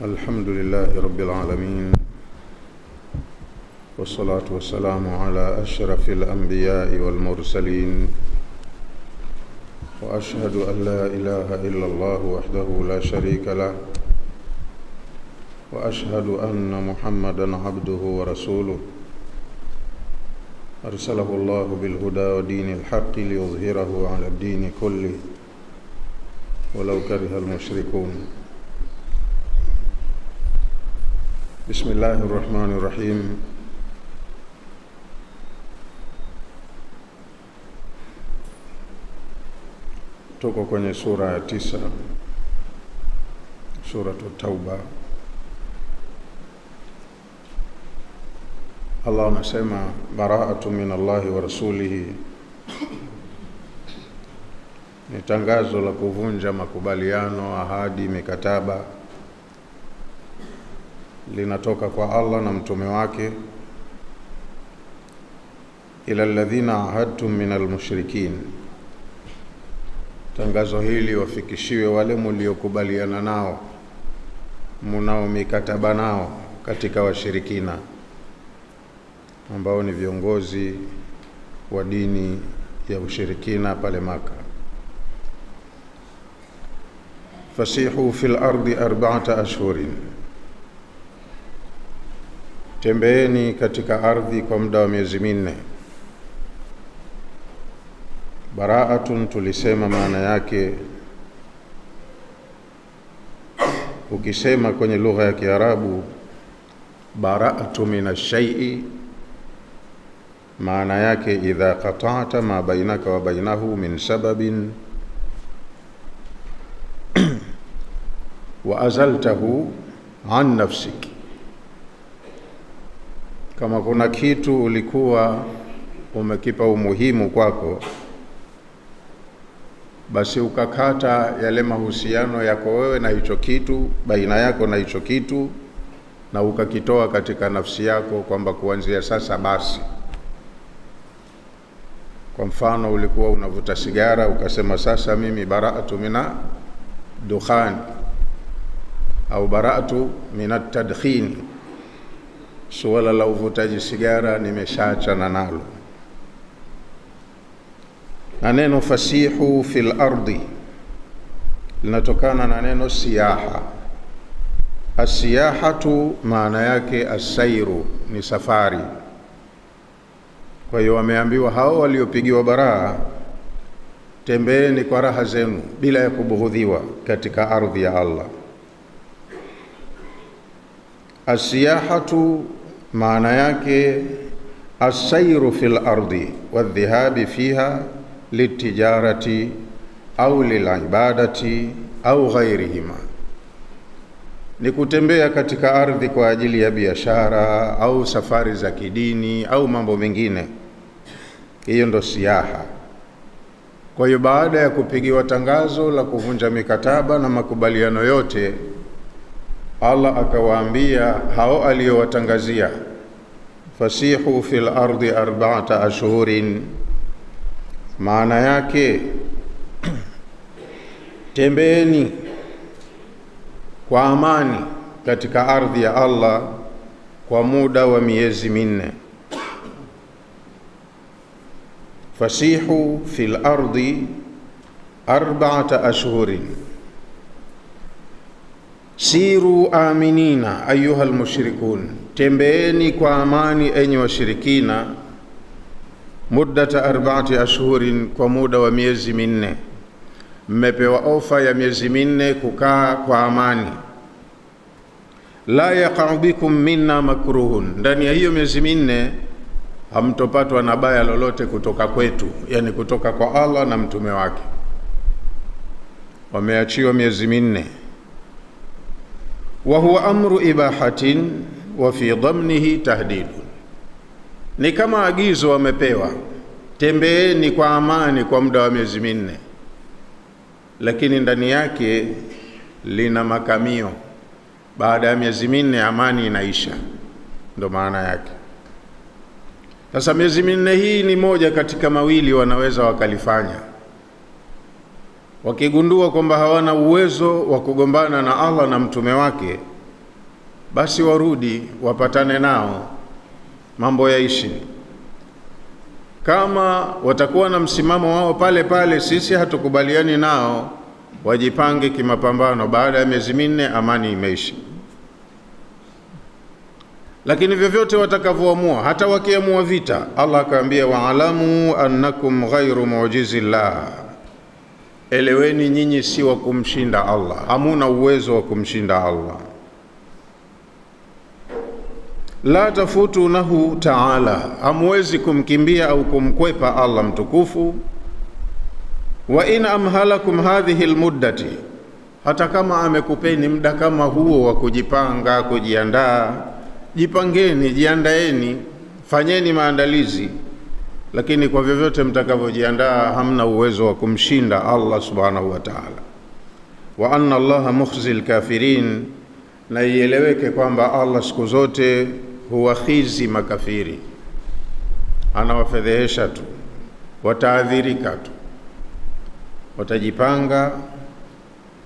الحمد لله رب العالمين، والصلاة والسلام على أشرف الأنبياء والمرسلين، وأشهد أن لا إله إلا الله وحده لا شريك له، وأشهد أن محمدًا عبده ورسوله أرسله الله بالهدى ودين الحق ليظهره على الدين كله ولو كره المشركون. بسم الله الرحمن الرحيم. Tuko kwenye sura ya 9, suratu Tauba. Allah anasema bara'atu minallahi wa rasulihi, ni tangazo la kuvunja makubaliano, ahadi, mikataba, linatoka kwa Allah na mtume wake, ila alladhina ahadtum minal mushrikin. Tangazo hili wafikishiwe wale mliokubaliana nao, mnao mikataba nao katika washirikina ambao ni viongozi wa dini ya ushirikina pale Maka. Fasihu fil ardi 4 ashhurin, tembeeni katika ardhi kwa muda wa miezi 4. Bara'atun, tulisema maana yake, ukisema kwenye lugha ya Kiarabu bara'atu minash shay'i, maana yake idha qata'ta ma bainaka wa bainahu min sababin wa azaltahu an nafsik. Kama kuna kitu ulikuwa umekipa umuhimu kwako, basi ukakata yale mahusiano yako wewe na hicho kitu, baina yako na hicho kitu, na ukakitoa katika nafsi yako kwamba kuanzia sasa basi. Kwa mfano, ulikuwa unavuta sigara, ukasema sasa mimi bara'atu mina dukhan au bara'atu minat tadkhin, suala la uvutaji sigara nimeshaachana nalo. Na neno fasihu fil ardi linatokana na neno siyaha. Asiyahatu maana yake asairu, ni safari. Kwa hiyo wameambiwa hao waliopigiwa baraa, tembeeni kwa raha zenu bila ya kubughudhiwa katika ardhi ya Allah. Asiyahatu maana yake asairu fil ardi wadhihabi fiha litijarati au lilibadati au ghairihima, ni kutembea katika ardhi kwa ajili ya biashara au safari za kidini au mambo mengine. Hiyo ndo siyaha. Kwa hiyo baada ya kupigiwa tangazo la kuvunja mikataba na makubaliano yote, Allah akawaambia hao aliyowatangazia, fasihu fil ardi 4 ashhurin, maana yake tembeeni kwa amani katika ardhi ya Allah kwa muda wa miezi 4. Fasihu fil ardi 4 ashhurin siru aminina ayuha almushrikun, tembeeni kwa amani enyi washirikina, muddata 4 ashhurin, kwa muda wa miezi 4. Mmepewa ofa ya miezi 4 kukaa kwa amani. La yaqa'u bikum minna makruhun, ndani ya hiyo miezi 4 hamtopatwa na baya lolote kutoka kwetu, yani kutoka kwa Allah na mtume wake. Wameachiwa miezi 4. Wa huwa amru ibahatin wa fi dhamnihi tahdidun, ni kama agizo wamepewa, tembeeni kwa amani kwa muda wa miezi 4, lakini ndani yake lina makamio. Baada ya miezi 4 amani inaisha, ndo maana yake. Sasa miezi 4 hii ni moja katika mawili wanaweza wakalifanya. wakigundua kwamba hawana uwezo wa kugombana na Allah na mtume wake, basi warudi wapatane nao, mambo yaishi. Kama watakuwa na msimamo wao pale pale, sisi hatukubaliani nao, wajipange kimapambano. Baada ya miezi 4 amani imeishi. Lakini vyovyote watakavyoamua, hata wakiamua vita, Allah akaambia wa'alamu annakum ghairu mu'jizillah, eleweni nyinyi si wa kumshinda Allah, hamuna uwezo wa kumshinda Allah. La tafutunahu ta'ala, hamwezi kumkimbia au kumkwepa Allah mtukufu. Wa in amhalakum hadhihi almuddati, hata kama amekupeni muda kama huo wa kujipanga, kujiandaa, jipangeni, jiandaeni, fanyeni maandalizi. Lakini kwa vyovyote mtakavyojiandaa, hamna uwezo wa kumshinda Allah subhanahu wa ta'ala. Wa anna Allaha mukhzil kafirin, na ieleweke kwamba Allah siku zote huwakhizi makafiri, anawafedhehesha tu, wataadhirika tu. Watajipanga,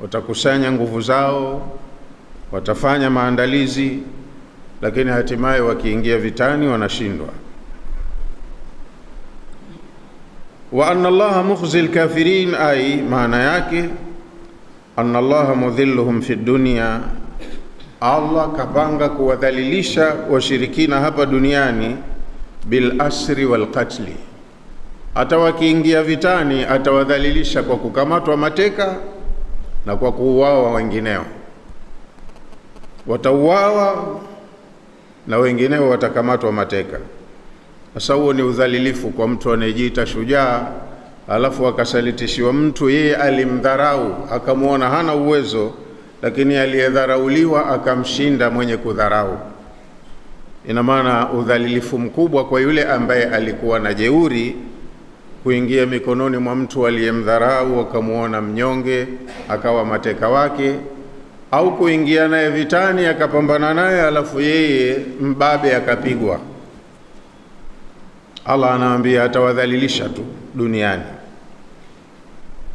watakusanya nguvu zao, watafanya maandalizi, lakini hatimaye wakiingia vitani wanashindwa. Wa anna Allaha mukhzil kafirin, ay maana yake anna Allaha mudhilluhum fi dunya, Allah kapanga kuwadhalilisha washirikina hapa duniani bil asri wal qatli. Hata wakiingia vitani atawadhalilisha kwa kukamatwa mateka na kwa kuuawa wengineo. Watauawa na wengineo watakamatwa mateka. Sasa huo ni udhalilifu kwa mtu anayejiita shujaa, alafu akasalitishiwa mtu yeye alimdharau, akamuona hana uwezo, lakini aliyedharauliwa akamshinda mwenye kudharau. Ina maana udhalilifu mkubwa kwa yule ambaye alikuwa na jeuri kuingia mikononi mwa mtu aliyemdharau, akamuona mnyonge, akawa mateka wake, au kuingia naye vitani akapambana naye alafu yeye mbabe akapigwa. Allah anaambia atawadhalilisha tu duniani.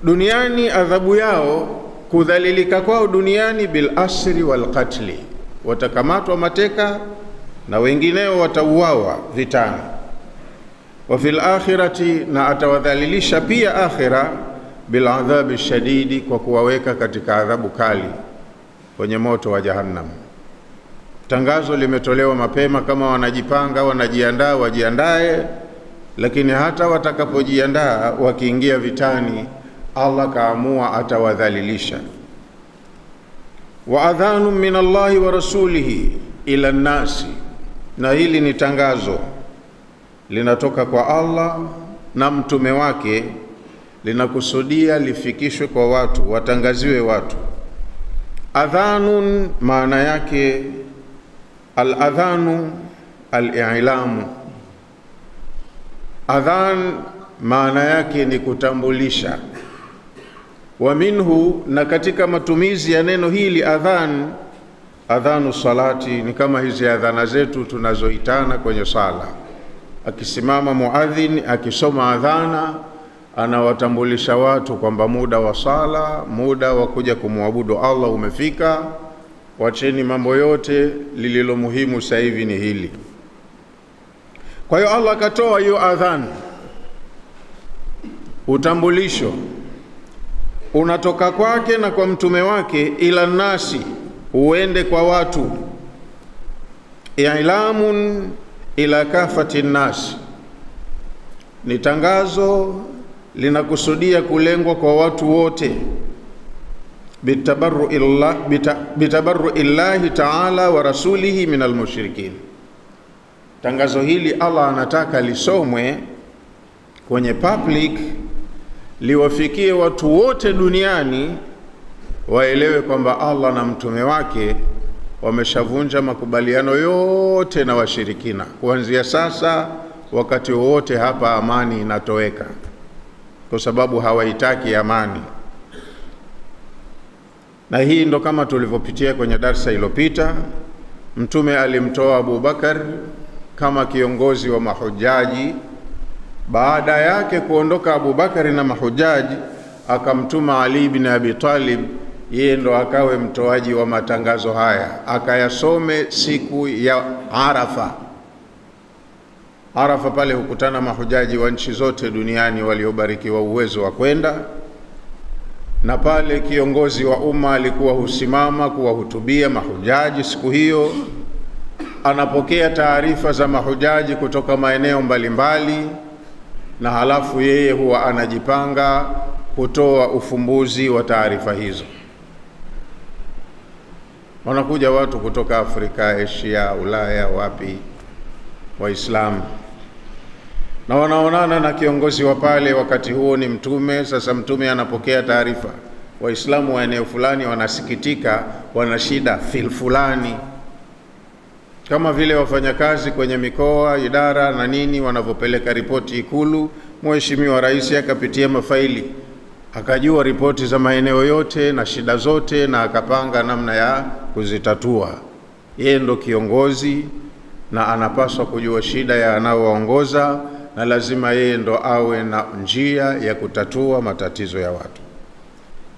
Duniani adhabu yao, kudhalilika kwao duniani bil asri wal qatli, watakamatwa mateka na wengineo watauawa vitani. Wa fil akhirati, na atawadhalilisha pia akhira bil adhabi shadidi, kwa kuwaweka katika adhabu kali kwenye moto wa jahannam. Tangazo limetolewa mapema, kama wanajipanga, wanajiandaa, wajiandae. Lakini hata watakapojiandaa, wakiingia vitani, Allah kaamua atawadhalilisha. Wa adhanu min Allahi wa rasulihi ila nnasi, na hili ni tangazo linatoka kwa Allah na mtume wake, linakusudia lifikishwe kwa watu, watangaziwe watu. Adhanun maana yake al-adhanu al-i'lamu. Adhan maana yake ni kutambulisha. Wa minhu, na katika matumizi ya neno hili adhan, adhanu salati ni kama hizi adhana zetu tunazoitana kwenye sala. Akisimama muadhin akisoma adhana, anawatambulisha watu kwamba muda wa sala, muda wa kuja kumwabudu Allah umefika. Wacheni mambo yote, lililo muhimu sasa hivi ni hili. Kwa hiyo Allah katoa hiyo adhan, utambulisho unatoka kwake na kwa mtume wake, ila nasi, uende kwa watu. I'lamun ila kafati nasi, ni tangazo linakusudia kulengwa kwa watu wote. Bitabarru illahi ta'ala wa rasulihi min almushrikin. Tangazo hili Allah anataka lisomwe kwenye public, liwafikie watu wote duniani, waelewe kwamba Allah na mtume wake wameshavunja makubaliano yote na washirikina. Kuanzia sasa, wakati wote hapa amani inatoweka, kwa sababu hawaitaki amani. Na hii ndo kama tulivyopitia kwenye darsa iliyopita, mtume alimtoa Abu Bakar kama kiongozi wa mahujaji. Baada yake kuondoka Abu Bakari na mahujaji, akamtuma Ali ibn Abi Talib yeye ndo akawe mtoaji wa matangazo haya, akayasome siku ya Arafa. Arafa pale hukutana mahujaji wa nchi zote duniani waliobarikiwa uwezo wa kwenda, na pale kiongozi wa umma alikuwa husimama kuwahutubia mahujaji siku hiyo. Anapokea taarifa za mahujaji kutoka maeneo mbalimbali, na halafu yeye huwa anajipanga kutoa ufumbuzi wa taarifa hizo. Wanakuja watu kutoka Afrika, Asia, Ulaya, wapi, Waislamu, na wanaonana na kiongozi wa pale. Wakati huo ni Mtume. Sasa Mtume anapokea taarifa, Waislamu wa eneo fulani wanasikitika, wana shida fulani, kama vile wafanyakazi kwenye mikoa, idara na nini wanavyopeleka ripoti Ikulu. Mheshimiwa Rais akapitia mafaili, akajua ripoti za maeneo yote na shida zote, na akapanga namna ya kuzitatua. Yeye ndo kiongozi na anapaswa kujua shida ya anaowaongoza, na lazima yeye ndo awe na njia ya kutatua matatizo ya watu.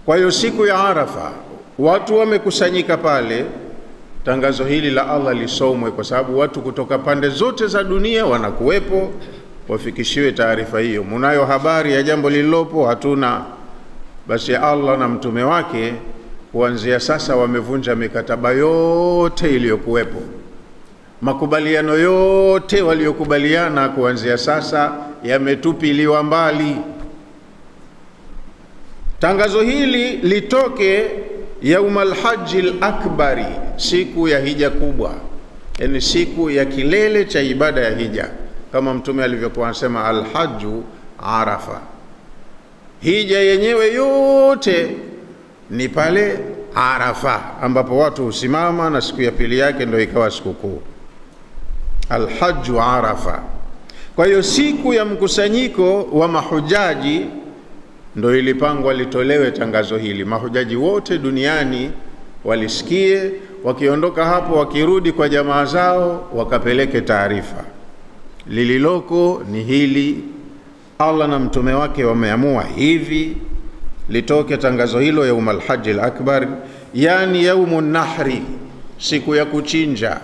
Kwa hiyo siku ya Arafa watu wamekusanyika pale, tangazo hili la Allah lisomwe, kwa sababu watu kutoka pande zote za dunia wanakuwepo, wafikishiwe taarifa hiyo. Munayo habari ya jambo lililopo? Hatuna. Basi Allah na mtume wake kuanzia sasa wamevunja mikataba yote iliyokuwepo, makubaliano yote waliokubaliana kuanzia sasa yametupiliwa mbali. Tangazo hili litoke Yaumal Hajjil Akbari, siku ya hija kubwa, yani siku ya kilele cha ibada ya hija, kama mtume alivyokuwa anasema al-hajju Arafa. Hija yenyewe yote ni pale Arafa, ambapo watu husimama, na siku ya pili yake ndio ikawa sikukuu, al-hajju Arafa. Kwa hiyo siku ya mkusanyiko wa mahujaji ndio ilipangwa litolewe tangazo hili, mahujaji wote duniani walisikie, wakiondoka hapo wakirudi kwa jamaa zao wakapeleke taarifa. Lililoko ni hili, Allah na mtume wake wameamua hivi, litoke tangazo hilo Yaumal Hajjil Akbar, yani yaumun nahri, siku ya kuchinja,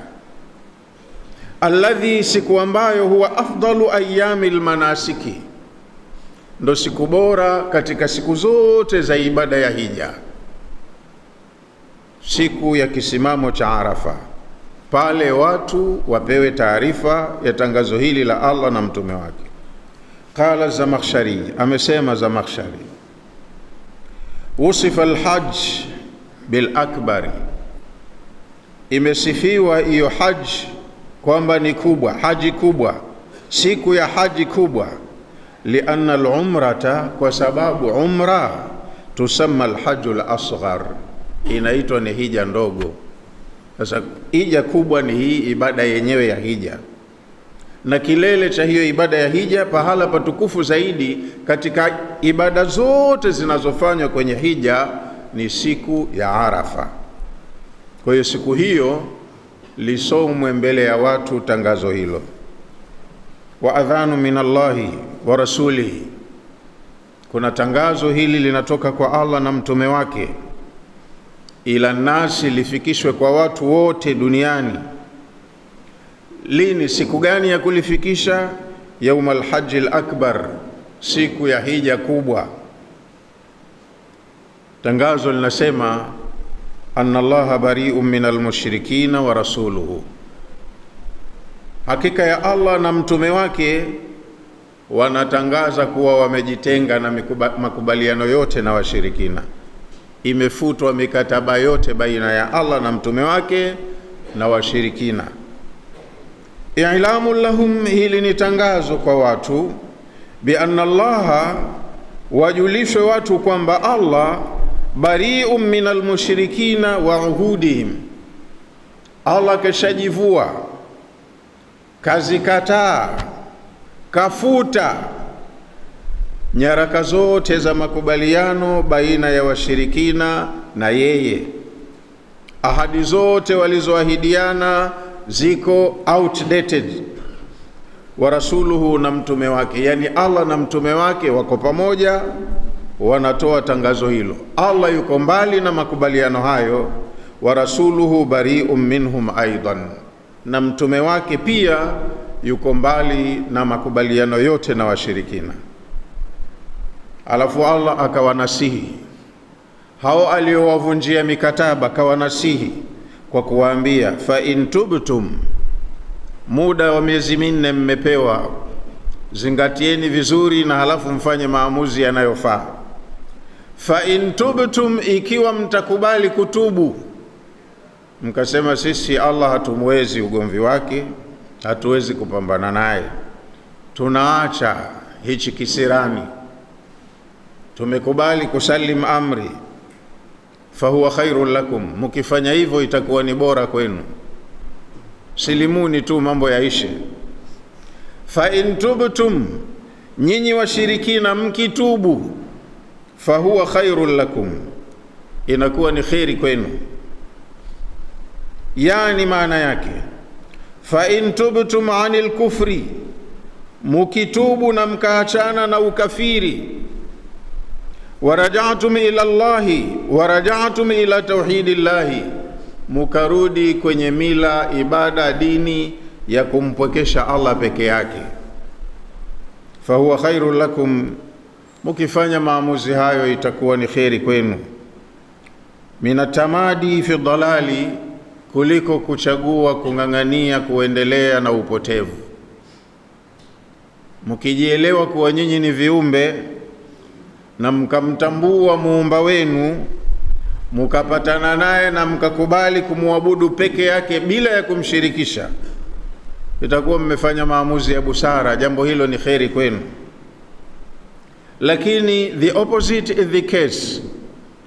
alladhi, siku ambayo huwa afdalu ayyamil manasiki, ndo siku bora katika siku zote za ibada ya hija, siku ya kisimamo cha Arafa. Pale watu wapewe taarifa ya tangazo hili la Allah na mtume wake. Qala Zamakhshari, amesema Zamakhshari, usifa al-hajj bil akbari, imesifiwa hiyo haji kwamba ni kubwa, haji kubwa, siku ya haji kubwa. Lianna al-umrata, kwa sababu umra tusamma al-hajjul asghar, inaitwa ni hija ndogo. Sasa hija kubwa ni hii ibada yenyewe ya hija, na kilele cha hiyo ibada ya hija, pahala patukufu zaidi katika ibada zote zinazofanywa kwenye hija, ni siku ya Arafa. Kwa hiyo siku hiyo lisomwe mbele ya watu tangazo hilo. Wa adhanu minallahi wa rasulihi, kuna tangazo hili linatoka kwa Allah na mtume wake, ila nasi, lifikishwe kwa watu wote duniani. Lini? Siku gani ya kulifikisha? Yaumal Hajjil Akbar, siku ya hija kubwa. Tangazo linasema anna Allaha bari'un minal mushrikina wa rasuluhu, hakika ya Allah na mtume wake wanatangaza kuwa wamejitenga na makubaliano yote na washirikina. Imefutwa mikataba yote baina ya Allah na mtume wake na washirikina. I'lamu lahum, hili ni tangazo kwa watu, bi anna Allaha, wajulishwe watu kwamba Allah bari'un minal mushrikina wa uhudihim, Allah kashajivua, kazikataa, kafuta nyaraka zote za makubaliano baina ya washirikina na yeye. Ahadi zote walizoahidiana ziko outdated. Wa rasuluhu, na mtume wake, yani Allah na mtume wake wako pamoja, wanatoa tangazo hilo. Allah yuko mbali na makubaliano hayo, wa rasuluhu bari'un minhum aidan, na mtume wake pia yuko mbali na makubaliano yote na washirikina. Alafu Allah akawanasihi hao aliowavunjia mikataba, akawanasihi kwa kuwaambia, fa in tubtum, muda wa miezi 4 mmepewa, zingatieni vizuri na halafu mfanye maamuzi yanayofaa. Fa in tubtum, ikiwa mtakubali kutubu, mkasema sisi Allah hatumwezi ugomvi wake, hatuwezi kupambana naye, tunaacha hichi kisirani, tumekubali kusalim amri, fahuwa khairun lakum, mkifanya hivyo itakuwa ni bora kwenu, silimuni tu mambo yaishe. Fa in tubtum, nyinyi washirikina mkitubu, fahuwa khairun lakum, inakuwa ni khairi kwenu. Yani maana yake, fa in tubtum anil kufri, mukitubu na mkaachana na ukafiri, waraja'tum ila Allahi, waraja'tum ila tauhidillahi, mukarudi kwenye mila, ibada, dini ya kumpwekesha Allah peke yake, fahuwa khairun lakum, mukifanya maamuzi hayo itakuwa ni khairi kwenu. Minatamadi fi dhalali, kuliko kuchagua kung'ang'ania kuendelea na upotevu. Mkijielewa kuwa nyinyi ni viumbe na mkamtambua muumba wenu, mkapatana naye na mkakubali kumwabudu peke yake bila ya kumshirikisha, itakuwa mmefanya maamuzi ya busara, jambo hilo ni khairi kwenu. Lakini the opposite is the case,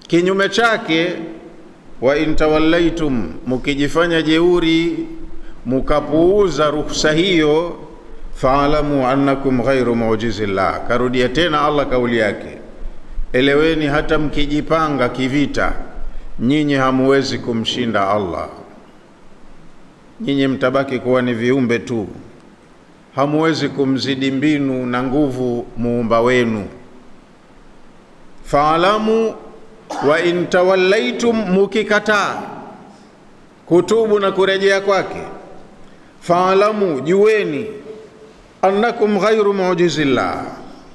kinyume chake, wa in tawallaitum, mukijifanya jeuri mukapuuza ruhusa hiyo, fa'alamu annakum ghairu mu'jizillah. Karudia tena Allah kauli yake, eleweni hata mkijipanga kivita, nyinyi hamuwezi kumshinda Allah. Nyinyi mtabaki kuwa ni viumbe tu, hamuwezi kumzidi mbinu na nguvu muumba wenu. Fa'alamu, wa in tawallaitum, mukikataa kutubu na kurejea kwake, fa'alamu, jueni, annakum ghairu mu'jizillah,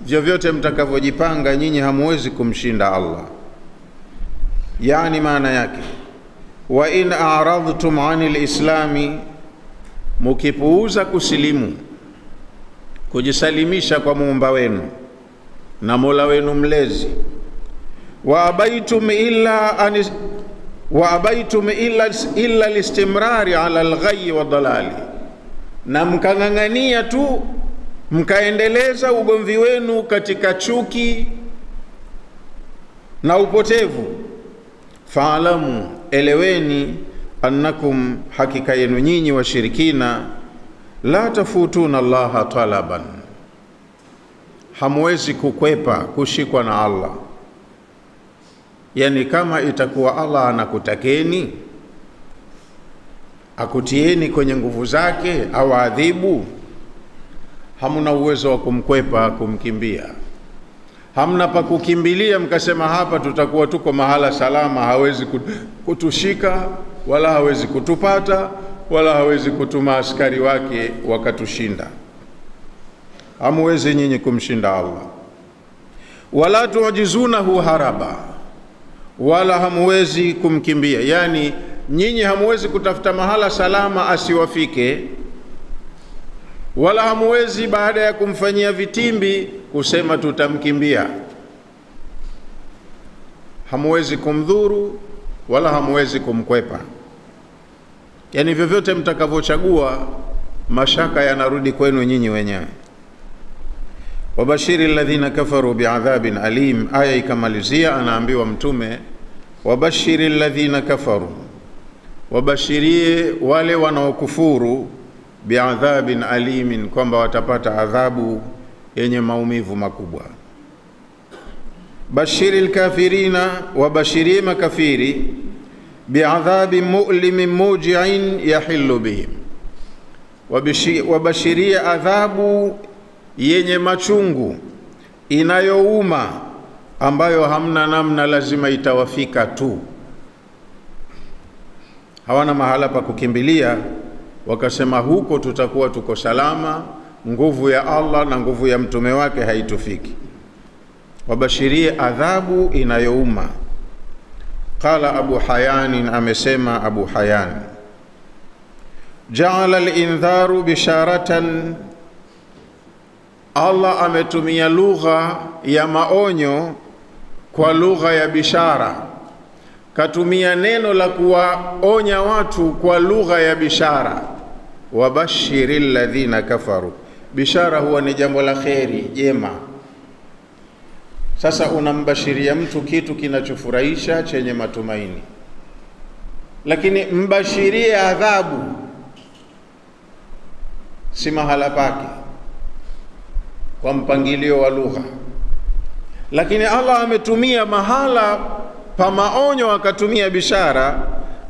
vyovyote mtakavyojipanga nyinyi hamuwezi kumshinda Allah. Yani maana yake, wa in a'radhtum 'anil islami, mukipuuza kusilimu, kujisalimisha kwa muumba wenu na Mola wenu mlezi, wa abaitum illa listimrari ala alghayy wa dalali, na mkang'ang'ania tu mkaendeleza ugomvi wenu katika chuki na upotevu, fa'alamu, eleweni, annakum, hakika yenu nyinyi washirikina, la tafutuna Allaha talaban, hamwezi kukwepa kushikwa na Allah. Yani kama itakuwa Allah anakutakeni akutieni kwenye nguvu zake au adhibu, hamuna uwezo wa kumkwepa, kumkimbia. Hamna pa kukimbilia mkasema hapa tutakuwa tuko mahala salama, hawezi kutushika wala hawezi kutupata wala hawezi kutuma askari wake wakatushinda. Hamwezi nyinyi kumshinda Allah. Wala tuajizunahu haraba, wala hamwezi kumkimbia. Yani nyinyi hamwezi kutafuta mahala salama asiwafike, wala hamwezi baada ya kumfanyia vitimbi kusema tutamkimbia. Hamwezi kumdhuru wala hamwezi kumkwepa. Yani vyovyote mtakavyochagua, mashaka yanarudi kwenu nyinyi wenyewe. Wabashiri alladhina kafaru bi'adhabin alim, aya ikamalizia anaambiwa mtume, wabashiri alladhina kafaru, wabashirie wale wanaokufuru, bi'adhabin alimin, kwamba watapata adhabu yenye maumivu makubwa. Bashiri alkafirina, wabashirie makafiri, bi'adhabin mu'limin muji'in yahillu bihim, wabashirie adhabu yenye machungu inayouma ambayo hamna namna, lazima itawafika tu. Hawana mahala pa kukimbilia, wakasema huko tutakuwa tuko salama, nguvu ya Allah na nguvu ya mtume wake haitufiki. Wabashirie adhabu inayouma. Qala Abu Hayyan, amesema Abu Hayyan, ja'ala al-indharu bisharatan, Allah ametumia lugha ya maonyo kwa lugha ya bishara. Katumia neno la kuwaonya watu kwa lugha ya bishara. Wabashiril ladhina kafaru, bishara huwa ni jambo la kheri, jema. Sasa unambashiria mtu kitu kinachofurahisha, chenye matumaini, lakini mbashirie adhabu, si mahala pake kwa mpangilio wa lugha. Lakini Allah ametumia mahala pa maonyo, akatumia bishara,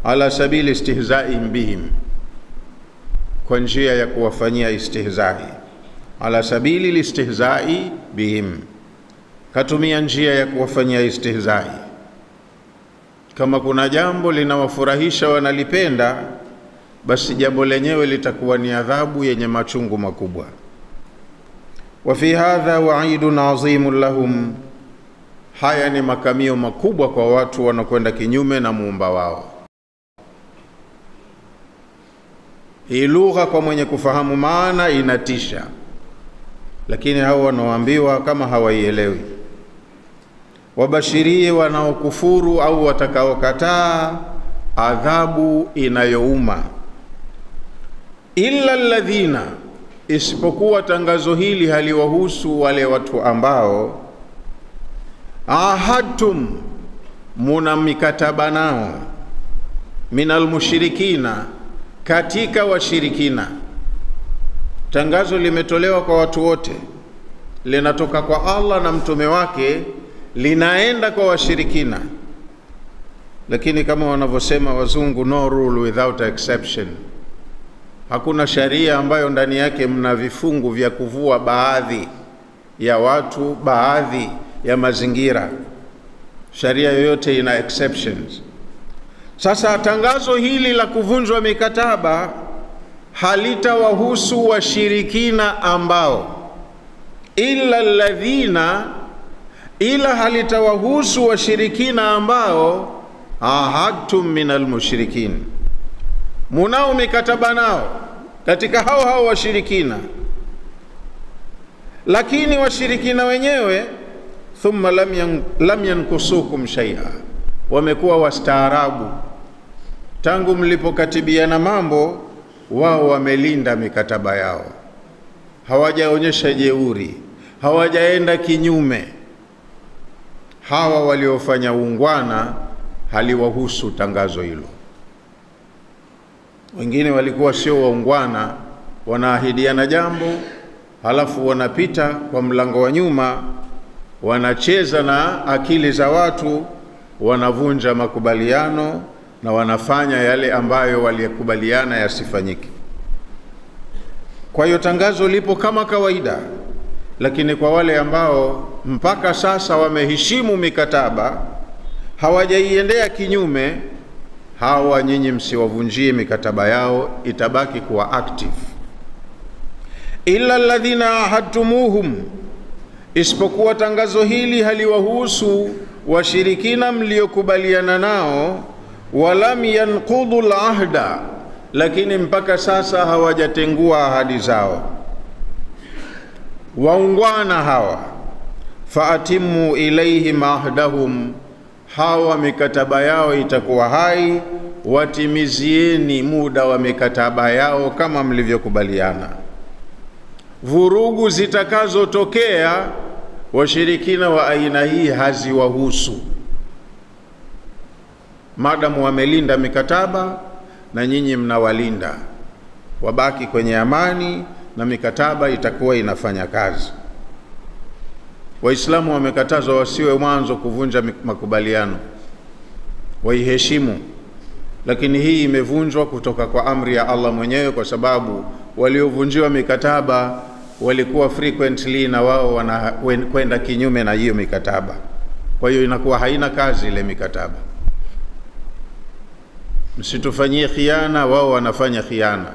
ala sabili istihzai bihim, kwa njia ya kuwafanyia istihzai. Ala sabili listihzai bihim, katumia njia ya kuwafanyia istihzai. Kama kuna jambo linawafurahisha, wanalipenda, basi jambo lenyewe litakuwa ni adhabu yenye machungu makubwa. Wa fi hadha wa'idun azimun lahum, haya ni makamio makubwa kwa watu wanakwenda kinyume na muumba wao. Hii lugha kwa mwenye kufahamu maana inatisha, lakini hao wanaoambiwa kama hawaielewi. Wabashirie wanaokufuru au watakaokataa adhabu inayouma. Illa alladhina, isipokuwa tangazo hili haliwahusu wale watu ambao ahadtum, muna mikataba nao, minal mushrikina, katika washirikina. Tangazo limetolewa kwa watu wote, linatoka kwa Allah na mtume wake, linaenda kwa washirikina. Lakini kama wanavyosema wazungu, no rule without exception. Hakuna sharia ambayo ndani yake mna vifungu vya kuvua baadhi ya watu, baadhi ya mazingira. Sharia yoyote ina exceptions. Sasa tangazo hili la kuvunjwa mikataba halitawahusu washirikina ambao, illa alladhina, ila halitawahusu washirikina ambao ahadtum minal mushrikin, munao mikataba nao katika hao washirikina. Lakini washirikina wenyewe thumma lam yankusukum shay'a, wamekuwa wastaarabu. Tangu mlipokatibiana mambo, wao wamelinda mikataba yao, hawajaonyesha jeuri, hawajaenda kinyume. Hawa waliofanya ungwana haliwahusu tangazo hilo. Wengine walikuwa sio waungwana, wanaahidiana jambo, halafu wanapita kwa mlango wa nyuma, wanacheza na akili za watu, wanavunja makubaliano na wanafanya yale ambayo walikubaliana yasifanyike. Kwa hiyo tangazo lipo kama kawaida, lakini kwa wale ambao mpaka sasa wameheshimu mikataba, hawajaiendea kinyume, hawa nyinyi msiwavunjie mikataba yao, itabaki kuwa active. Illa alladhina ahadtumuhum, isipokuwa tangazo hili haliwahusu washirikina mliokubaliana nao, walam yanqudu al-ahda, lakini mpaka sasa hawajatengua ahadi zao. Waungwana hawa, faatimu ilaihim ahdahum, hawa mikataba yao itakuwa hai, watimizieni muda wa mikataba yao kama mlivyokubaliana. Vurugu zitakazotokea washirikina wa aina hii haziwahusu, madamu wamelinda mikataba na nyinyi mnawalinda, wabaki kwenye amani na mikataba itakuwa inafanya kazi. Waislamu wamekatazwa wasiwe mwanzo kuvunja makubaliano, waiheshimu. Lakini hii imevunjwa kutoka kwa amri ya Allah mwenyewe, kwa sababu waliovunjiwa mikataba walikuwa frequently na wao wanakwenda kinyume na hiyo mikataba. Kwa hiyo inakuwa haina kazi ile mikataba. Msitufanyie khiana, wao wanafanya khiana.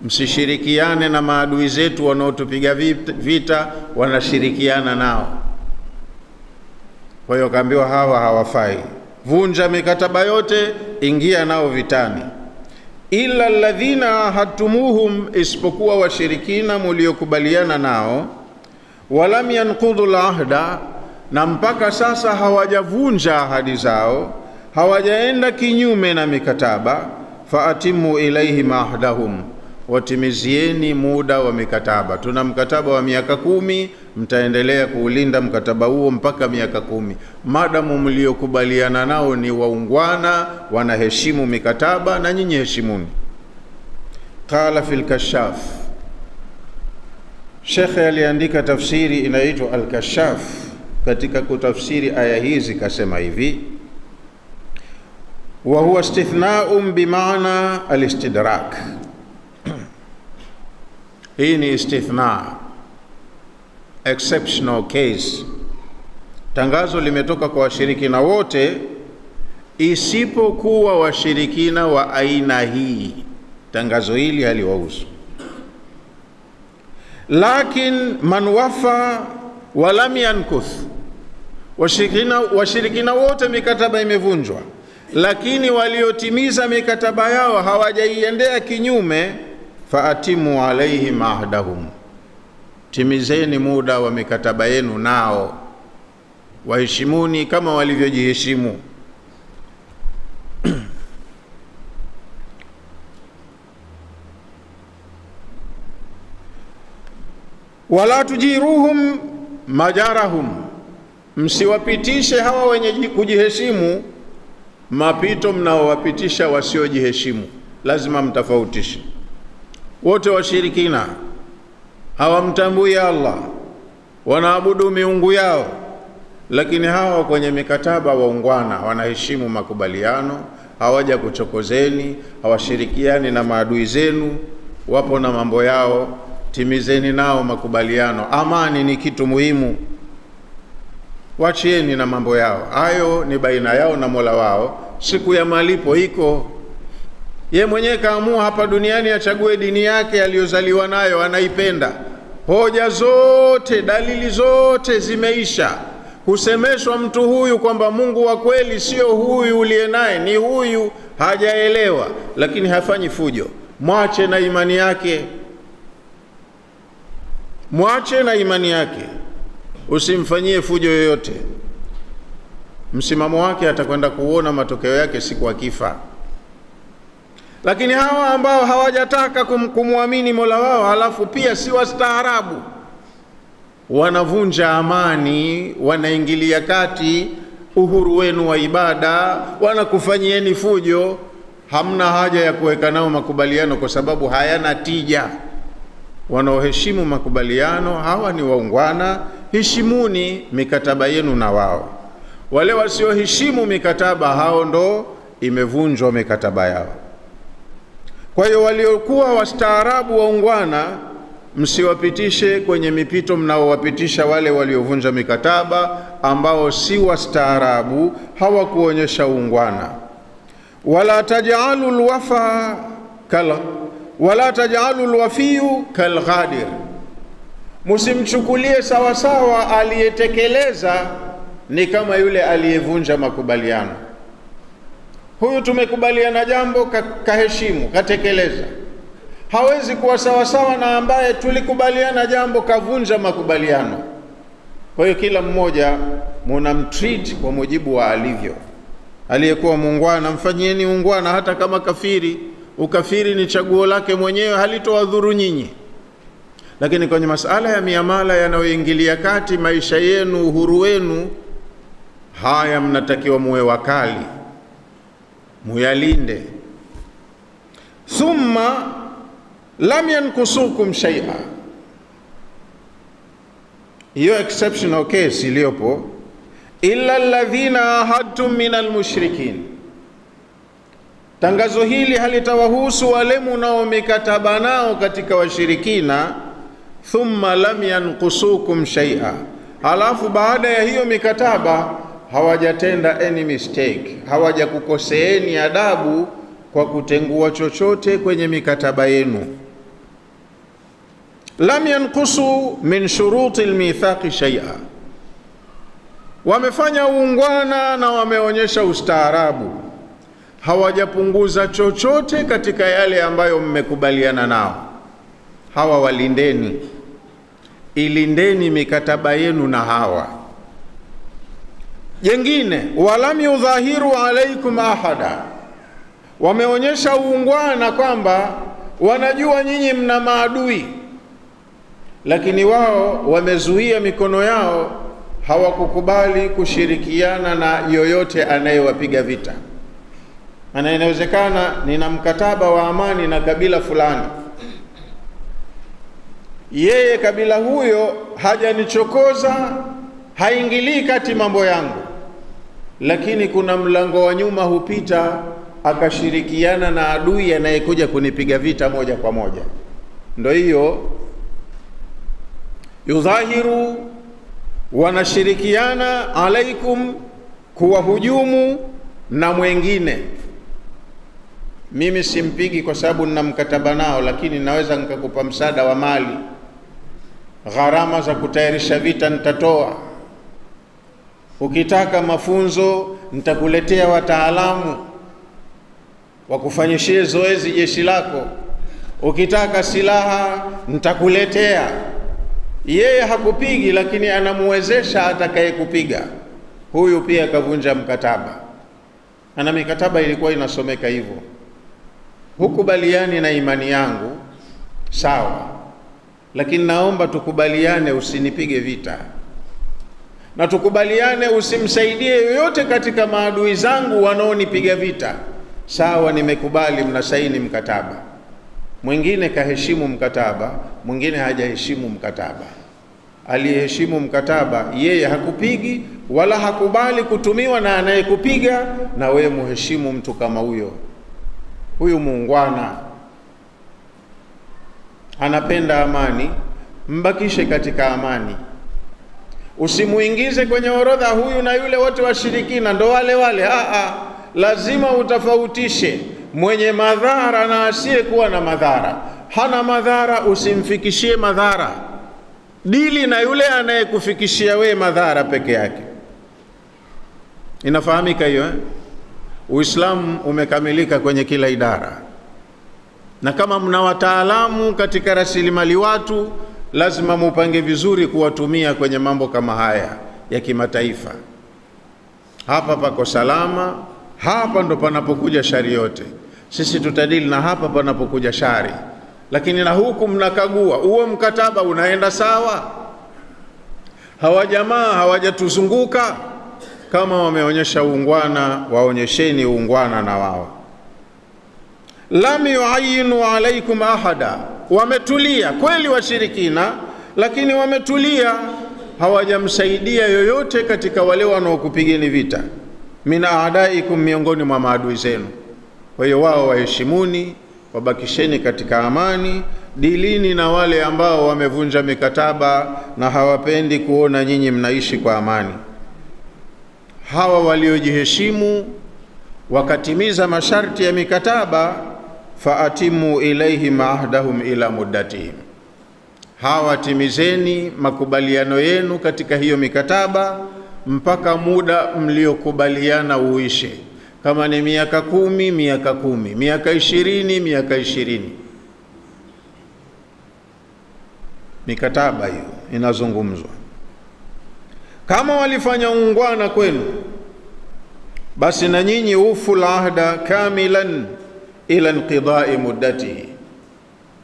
Msishirikiane na maadui zetu wanaotupiga vita, wanashirikiana nao. Kwa hiyo kaambiwa hawa hawafai. Vunja mikataba yote, ingia nao vitani. Illa alladhina ahadtumuhum, isipokuwa washirikina mliokubaliana nao. Walam yanqudhu al-ahda, na mpaka sasa hawajavunja ahadi zao, hawajaenda kinyume na mikataba. Faatimu ilaihim ahdahum, watimizieni muda wa mikataba. Tuna mkataba wa miaka 10, mtaendelea kuulinda mkataba huo mpaka miaka 10. Madamu mliokubaliana nao ni waungwana, wanaheshimu mikataba, na nyinyi heshimuni. Qala fil Kashaf, Sheikh aliandika tafsiri inaitwa Al-Kashaf. Katika kutafsiri aya hizi kasema hivi: wa huwa istithna'un bimaana al-istidrak. Hii ni istithna, exceptional case. Tangazo limetoka kwa washirikina wote isipokuwa washirikina wa aina hii. Tangazo hili haliwahusu. Lakin man wafa wa lam yankuth, washirikina wote mikataba imevunjwa, lakini waliotimiza mikataba yao hawajaiendea kinyume. Faatimu alaihim ahdahum, timizeni muda wa mikataba yenu nao, waheshimuni kama walivyojiheshimu. Wala tujiruhum majarahum, msiwapitishe hawa wenye kujiheshimu mapito mnaowapitisha wasiojiheshimu. Lazima mtofautishe. Wote washirikina hawamtambui Allah, wanaabudu miungu yao, lakini hawa kwenye mikataba waungwana, wanaheshimu makubaliano, hawaja kuchokozeni, hawashirikiani na maadui zenu, wapo na mambo yao. Timizeni nao makubaliano. Amani ni kitu muhimu, wachieni na mambo yao. Hayo ni baina yao na Mola wao. Siku ya malipo iko. Ye mwenyewe kaamua hapa duniani achague dini yake aliyozaliwa nayo, anaipenda. Hoja zote, dalili zote zimeisha. Kusemeshwa mtu huyu kwamba Mungu wa kweli sio huyu uliye naye, ni huyu, hajaelewa, lakini hafanyi fujo. Mwache na imani yake. Mwache na imani yake, usimfanyie fujo yoyote. Msimamo wake atakwenda kuona matokeo yake siku akifa. Lakini hawa ambao hawajataka kumwamini Mola wao, halafu pia si wastaarabu, wanavunja amani, wanaingilia kati uhuru wenu wa ibada, wanakufanyieni fujo, hamna haja ya kuweka nao makubaliano kwa sababu hayana tija. Wanaoheshimu makubaliano hawa ni waungwana, heshimuni mikataba yenu na wao. Wale wasioheshimu mikataba, hao ndo imevunjwa mikataba yao. Kwa hiyo waliokuwa wastaarabu waungwana, msiwapitishe kwenye mipito mnaowapitisha wale waliovunja mikataba, ambao si wastaarabu, hawakuonyesha uungwana. Wala taj'alu alwafa wala taj'alu alwafiyu kalghadir, msimchukulie sawa sawa aliyetekeleza ni kama yule aliyevunja makubaliano. Huyu tumekubaliana jambo, kaheshimu, katekeleza. Hawezi kuwa sawa sawa na ambaye tulikubaliana jambo, kavunja makubaliano. Kwa hiyo kila mmoja mnamtreat kwa mujibu wa alivyo. Aliyekuwa muungwana mfanyieni ungwana, hata kama kafiri. Ukafiri ni chaguo lake mwenyewe, halitowadhuru nyinyi. Lakini kwenye masala ya miamala yanayoingilia kati maisha yenu, uhuru wenu, haya mnatakiwa muwe wakali, muyalinde. Thumma lam yankusukum shay'a, hiyo exceptional case iliyopo, illa alladhina ahadtum minal mushrikin. Tangazo hili halitawahusu wale mnao mikataba nao katika washirikina. Thumma lam yankusukum shay'a, halafu baada ya hiyo mikataba hawajatenda any mistake, hawajakukoseeni adabu kwa kutengua chochote kwenye mikataba yenu. Lam yanqusu min shuruti almithaqi shay'a, wamefanya uungwana na wameonyesha ustaarabu, hawajapunguza chochote katika yale ambayo mmekubaliana nao. Hawa walindeni, ilindeni mikataba yenu na hawa. Jengine, walam yudhahiru alaikum ahada, wameonyesha uungwana kwamba wanajua nyinyi mna maadui, lakini wao wamezuia mikono yao, hawakukubali kushirikiana na yoyote anayewapiga vita. Inawezekana nina mkataba wa amani na kabila fulani, yeye kabila huyo hajanichokoza, haingilii kati mambo yangu, lakini kuna mlango wa nyuma hupita akashirikiana na adui anayekuja kunipiga vita moja kwa moja. Ndio hiyo yudhahiru, wanashirikiana alaikum, kuwahujumu na mwengine. Mimi simpigi kwa sababu nina mkataba nao, lakini naweza nikakupa msaada wa mali, gharama za kutayarisha vita nitatoa. Ukitaka mafunzo nitakuletea wataalamu wakufanyishie zoezi jeshi lako. Ukitaka silaha nitakuletea. Yeye hakupigi, lakini anamuwezesha atakaye kupiga. Huyu pia kavunja mkataba. Ana mikataba ilikuwa inasomeka hivyo: hukubaliani na imani yangu, sawa, lakini naomba tukubaliane usinipige vita, na tukubaliane usimsaidie yoyote katika maadui zangu wanaonipiga vita. Sawa, nimekubali, mnasaini mkataba. Mwingine kaheshimu mkataba, mwingine hajaheshimu mkataba. Aliyeheshimu mkataba yeye hakupigi wala hakubali kutumiwa na anayekupiga, na wewe muheshimu mtu kama huyo. Huyu muungwana, anapenda amani, mbakishe katika amani. Usimuingize kwenye orodha huyu na yule wote washirikina ndo wale wale. Lazima utafautishe mwenye madhara na asiyekuwa na madhara. Hana madhara usimfikishie madhara, dili na yule anayekufikishia we madhara peke yake. Inafahamika hiyo Uislamu umekamilika kwenye kila idara, na kama mna wataalamu katika rasilimali watu, lazima mupange vizuri kuwatumia kwenye mambo kama haya ya kimataifa. Hapa pako salama, hapa ndo panapokuja shari yote. Sisi tutadili na hapa panapokuja shari, lakini na huku mnakagua huo mkataba unaenda sawa. Hawa jamaa hawajatuzunguka, kama wameonyesha uungwana, waonyesheni uungwana na wao. Lam yuayinu alaikum ahada, wametulia kweli washirikina, lakini wametulia, hawajamsaidia yoyote katika wale wanaokupigeni vita. Min aadaikum, miongoni mwa maadui zenu. Kwa hiyo wao waheshimuni, wabakisheni katika amani, dilini na wale ambao wamevunja mikataba na hawapendi kuona nyinyi mnaishi kwa amani. Hawa waliojiheshimu wakatimiza masharti ya mikataba, faatimu ilaihim ahdahum ila muddatihim, hawa timizeni makubaliano yenu katika hiyo mikataba mpaka muda mliokubaliana uishe. Kama ni miaka 10, miaka 10, miaka 20, miaka 20. Mikataba hiyo inazungumzwa. Kama walifanya uungwana kwenu, basi na nyinyi ufu lahda kamilan ila inqidai muddatihi,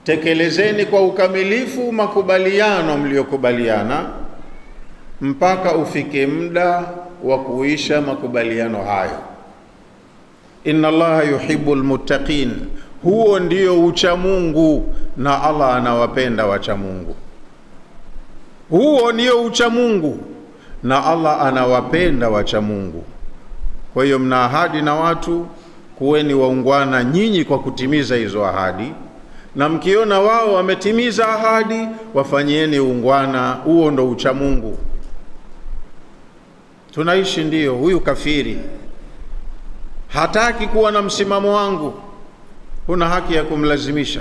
tekelezeni kwa ukamilifu makubaliano mliokubaliana mpaka ufike muda wa kuisha makubaliano hayo. Inna Allaha yuhibbul muttaqin, huo ndio ucha Mungu, na Allah anawapenda wacha Mungu. Huo ndio ucha Mungu, na Allah anawapenda wacha Mungu. Kwa hiyo mna ahadi na watu, kuweni waungwana nyinyi kwa kutimiza hizo ahadi, na mkiona wao wametimiza ahadi, wafanyieni uungwana. Huo ndo ucha Mungu. tunaishi ndiyo, huyu kafiri hataki kuwa na msimamo wangu, huna haki ya kumlazimisha.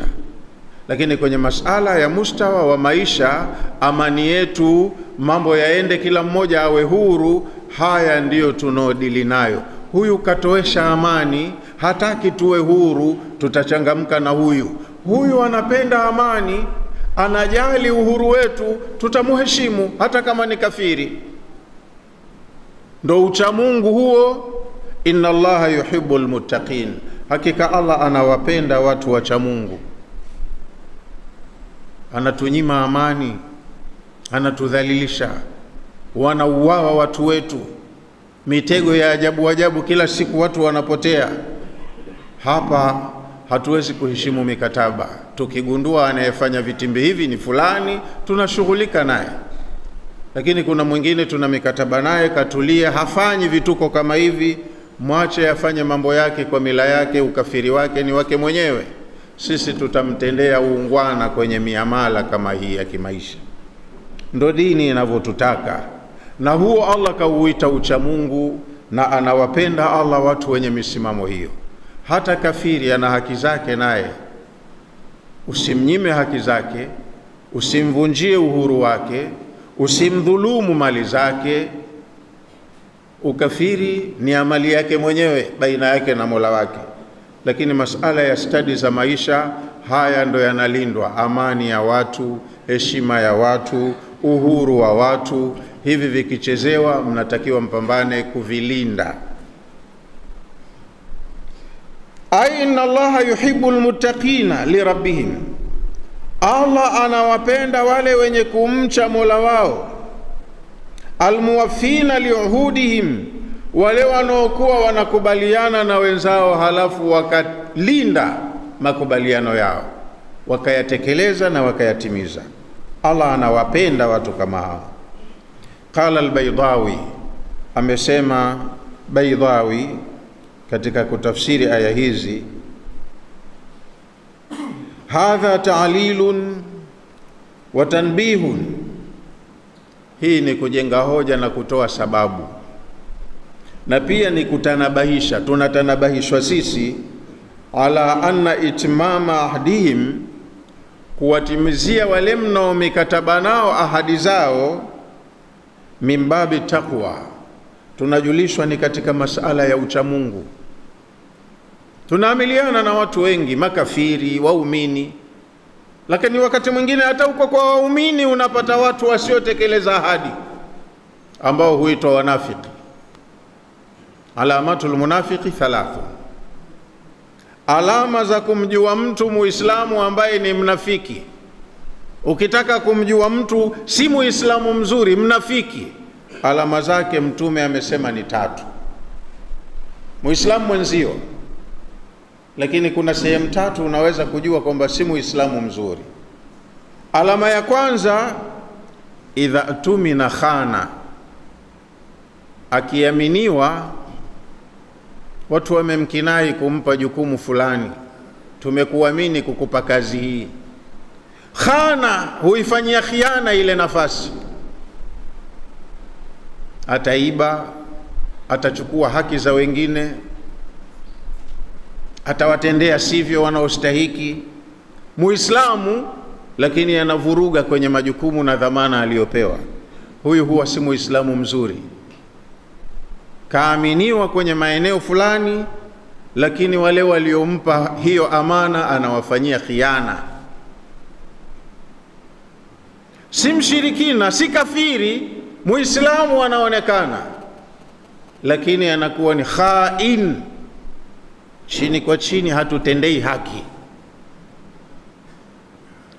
Lakini kwenye masala ya mustawa wa maisha, amani yetu, mambo yaende, kila mmoja awe huru, haya ndiyo tunaodili nayo. Huyu katoesha amani, hataki tuwe huru, tutachangamka na huyu. Huyu anapenda amani, anajali uhuru wetu, tutamuheshimu hata kama ni kafiri. Ndo uchamungu huo. Inna Allaha yuhibbul muttaqin, hakika Allah anawapenda watu wacha Mungu. Anatunyima amani, anatudhalilisha, wanauawa watu wetu, mitego ya ajabu ajabu, kila siku watu wanapotea. Hapa hatuwezi kuheshimu mikataba. Tukigundua anayefanya vitimbi hivi ni fulani, tunashughulika naye. Lakini kuna mwingine tuna mikataba naye, katulia, hafanyi vituko kama hivi, mwache afanye mambo yake kwa mila yake, ukafiri wake ni wake mwenyewe. Sisi tutamtendea uungwana kwenye miamala kama hii ya kimaisha. Ndo dini inavyotutaka, na huo Allah kauita uchamungu, na anawapenda Allah watu wenye misimamo hiyo. Hata kafiri ana haki zake, naye usimnyime haki zake, usimvunjie uhuru wake, usimdhulumu mali zake. Ukafiri ni amali yake mwenyewe baina yake na Mola wake. Lakini masala ya stadi za maisha, haya ndo yanalindwa: amani ya watu, heshima ya watu, uhuru wa watu. Hivi vikichezewa, mnatakiwa mpambane kuvilinda. Ay inna Allaha yuhibbul muttaqina li rabbihim, Allah anawapenda wale wenye kumcha Mola wao. Almuwaffina liuhudihim, wale wanaokuwa wanakubaliana na wenzao halafu wakalinda makubaliano yao, wakayatekeleza na wakayatimiza. Allah anawapenda watu kama hao. Qala al-Baydawi, amesema Baydawi katika kutafsiri aya hizi, hadha ta'lilun wa tanbihun, hii ni kujenga hoja na kutoa sababu, na pia ni kutanabahisha. Tunatanabahishwa sisi ala anna itmama ahdihim, kuwatimizia wale mnao mikataba nao ahadi zao, mimbabi taqwa, tunajulishwa ni katika masala ya uchamungu. Tunaamiliana na watu wengi, makafiri, waumini, lakini wakati mwingine hata uko kwa waumini unapata watu wasiotekeleza ahadi, ambao huitwa wanafiki. Alamatul munafiki thalathu, alama za kumjua mtu muislamu ambaye ni mnafiki. Ukitaka kumjua mtu si muislamu mzuri, mnafiki, alama zake Mtume amesema ni 3. Muislamu mwenzio, lakini kuna sehemu 3 unaweza kujua kwamba si muislamu mzuri. Alama ya kwanza, idha tumina khana, akiaminiwa watu wamemkinai kumpa jukumu fulani, tumekuamini kukupa kazi hii, khana, huifanyia khiana ile nafasi. Ataiba, atachukua haki za wengine, atawatendea sivyo wanaostahiki. Muislamu lakini anavuruga kwenye majukumu na dhamana aliyopewa. Huyu huwa si muislamu mzuri. Kaaminiwa kwenye maeneo fulani, lakini wale waliompa hiyo amana anawafanyia khiana. Si mshirikina, si kafiri, muislamu anaonekana, lakini anakuwa ni khain. Chini kwa chini hatutendei haki.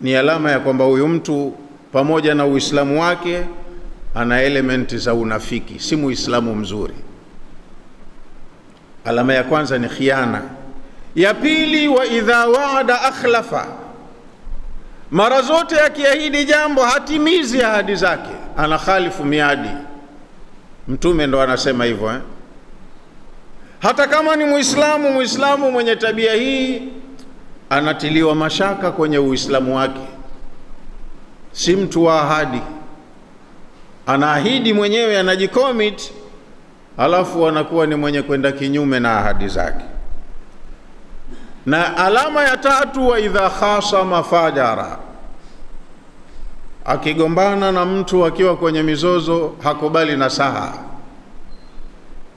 Ni alama ya kwamba huyu mtu pamoja na uislamu wake ana elementi za unafiki, si muislamu mzuri. Alama ya kwanza ni khiana. Ya pili, wa idha waada akhlafa, mara zote akiahidi jambo hatimizi ahadi zake, ana khalifu miadi. Mtume ndo anasema hivyo hata kama ni muislamu mwenye tabia hii anatiliwa mashaka kwenye uislamu wake, si mtu wa ahadi. Anaahidi mwenyewe, anajicommit, alafu anakuwa ni mwenye kwenda kinyume na ahadi zake. Na alama ya tatu, wa idha khasama fajara, akigombana na mtu akiwa kwenye mizozo hakubali nasaha.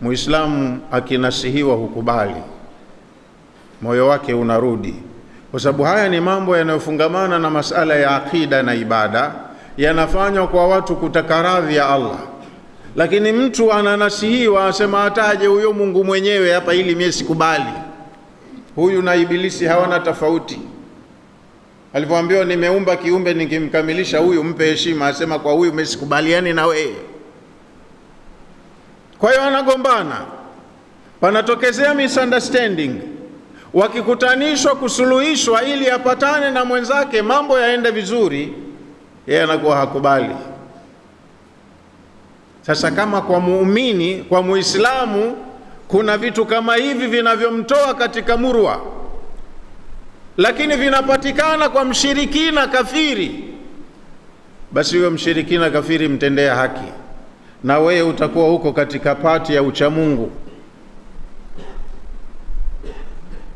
Muislamu akinasihiwa hukubali, moyo wake unarudi, kwa sababu haya ni mambo yanayofungamana na masala ya akida na ibada, yanafanywa kwa watu kutaka radhi ya Allah. Lakini mtu ananasihiwa asema ataje huyo Mungu mwenyewe hapa ili mimi sikubali. Huyu na ibilisi hawana tofauti. Alipoambiwa nimeumba kiumbe nikimkamilisha huyu mpe heshima, asema kwa huyu mimi sikubaliani na wewe. Kwa hiyo anagombana, panatokezea misunderstanding, wakikutanishwa kusuluhishwa ili apatane na mwenzake mambo yaende vizuri, yeye anakuwa hakubali. Sasa kama kwa muumini, kwa Muislamu kuna vitu kama hivi vinavyomtoa katika murwa, lakini vinapatikana kwa mshirikina kafiri, basi huyo mshirikina kafiri mtendea haki, na wewe utakuwa huko katika pati ya uchamungu.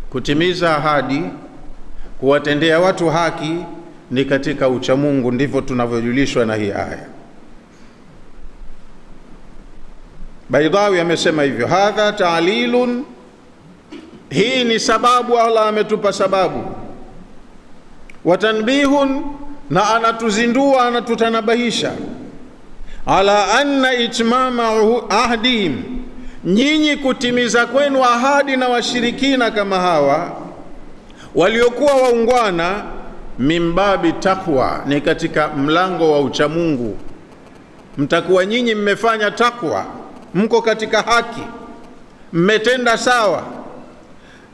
Kutimiza ahadi, kuwatendea watu haki ni katika uchamungu, ndivyo tunavyojulishwa na hii aya. Baidawi amesema hivyo, hadha ta'lilun, hii ni sababu, Allah ametupa sababu, wa tanbihun, na anatuzindua, anatutanabahisha, ala anna itmama ahdihim, nyinyi kutimiza kwenu ahadi na washirikina kama hawa waliokuwa waungwana, mimbabi taqwa, ni katika mlango wa uchamungu. Mtakuwa nyinyi mmefanya takwa, mko katika haki, mmetenda sawa.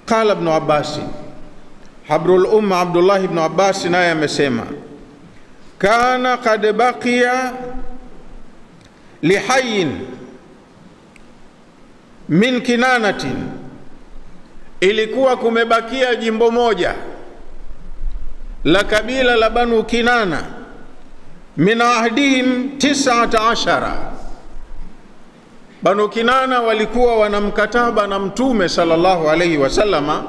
Qala ibn Abbas, habrul umma Abdullah ibn Abbas naye amesema, kana qad baqiya lihayin min kinanatin, ilikuwa kumebakia jimbo moja la kabila la Banu Kinana, min ahdihim 19. Banu Kinana walikuwa wana mkataba na Mtume sallallahu alayhi wasallama,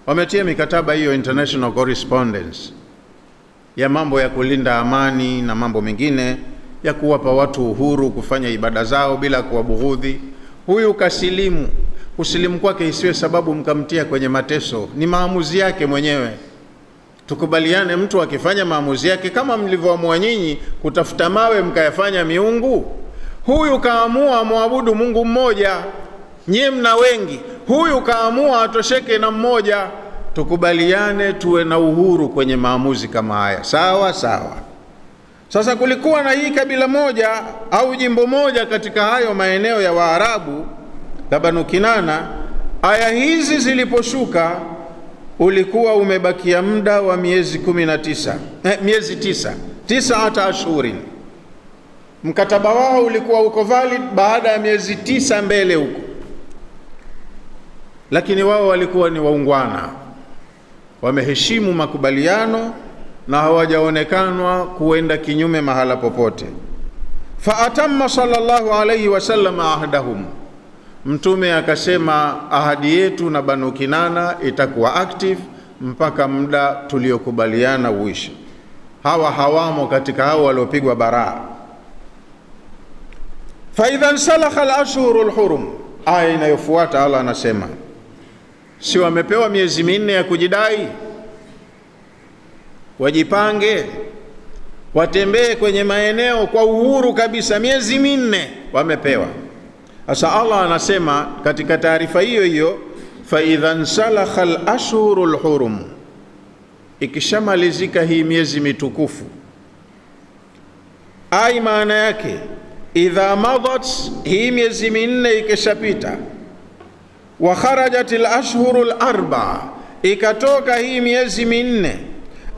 wametia mikataba hiyo international correspondence ya mambo ya kulinda amani na mambo mengine ya kuwapa watu uhuru kufanya ibada zao bila kuwabughudhi. Huyu kasilimu, kusilimu kwake isiwe sababu mkamtia kwenye mateso, ni maamuzi yake mwenyewe. Tukubaliane, mtu akifanya maamuzi yake kama mlivyoamua nyinyi kutafuta mawe mkayafanya miungu, huyu kaamua muabudu Mungu mmoja, nyie mna wengi, huyu kaamua atosheke na mmoja. Tukubaliane, tuwe na uhuru kwenye maamuzi kama haya, sawa sawa. Sasa kulikuwa na hii kabila moja au jimbo moja katika hayo maeneo ya Waarabu la Banu Kinana. Aya hizi ziliposhuka ulikuwa umebakia muda wa miezi 19, miezi 9 ashhurin. Mkataba wao ulikuwa uko valid baada ya miezi 9 mbele huko, lakini wao walikuwa ni waungwana, wameheshimu makubaliano na hawajaonekanwa kuenda kinyume mahala popote. Fa atamma sallallahu alayhi wasallam ahdahum, Mtume akasema ahadi yetu na Banu Kinana itakuwa active mpaka muda tuliokubaliana uishe. Hawa hawamo katika hao waliopigwa baraa. Fa idhan salakha al-ashhurul hurum, aya inayofuata Allah anasema, si wamepewa miezi 4 ya kujidai, wajipange, watembee kwenye maeneo kwa uhuru kabisa, miezi 4 wamepewa. Sasa Allah anasema katika taarifa hiyo hiyo, fa idhan salakha al-ashhurul hurum, ikishamalizika hii miezi mitukufu. Ai maana yake idha madat, hii miezi 4 ikishapita, wa kharajatil ashhurul 4, ikatoka hii miezi 4,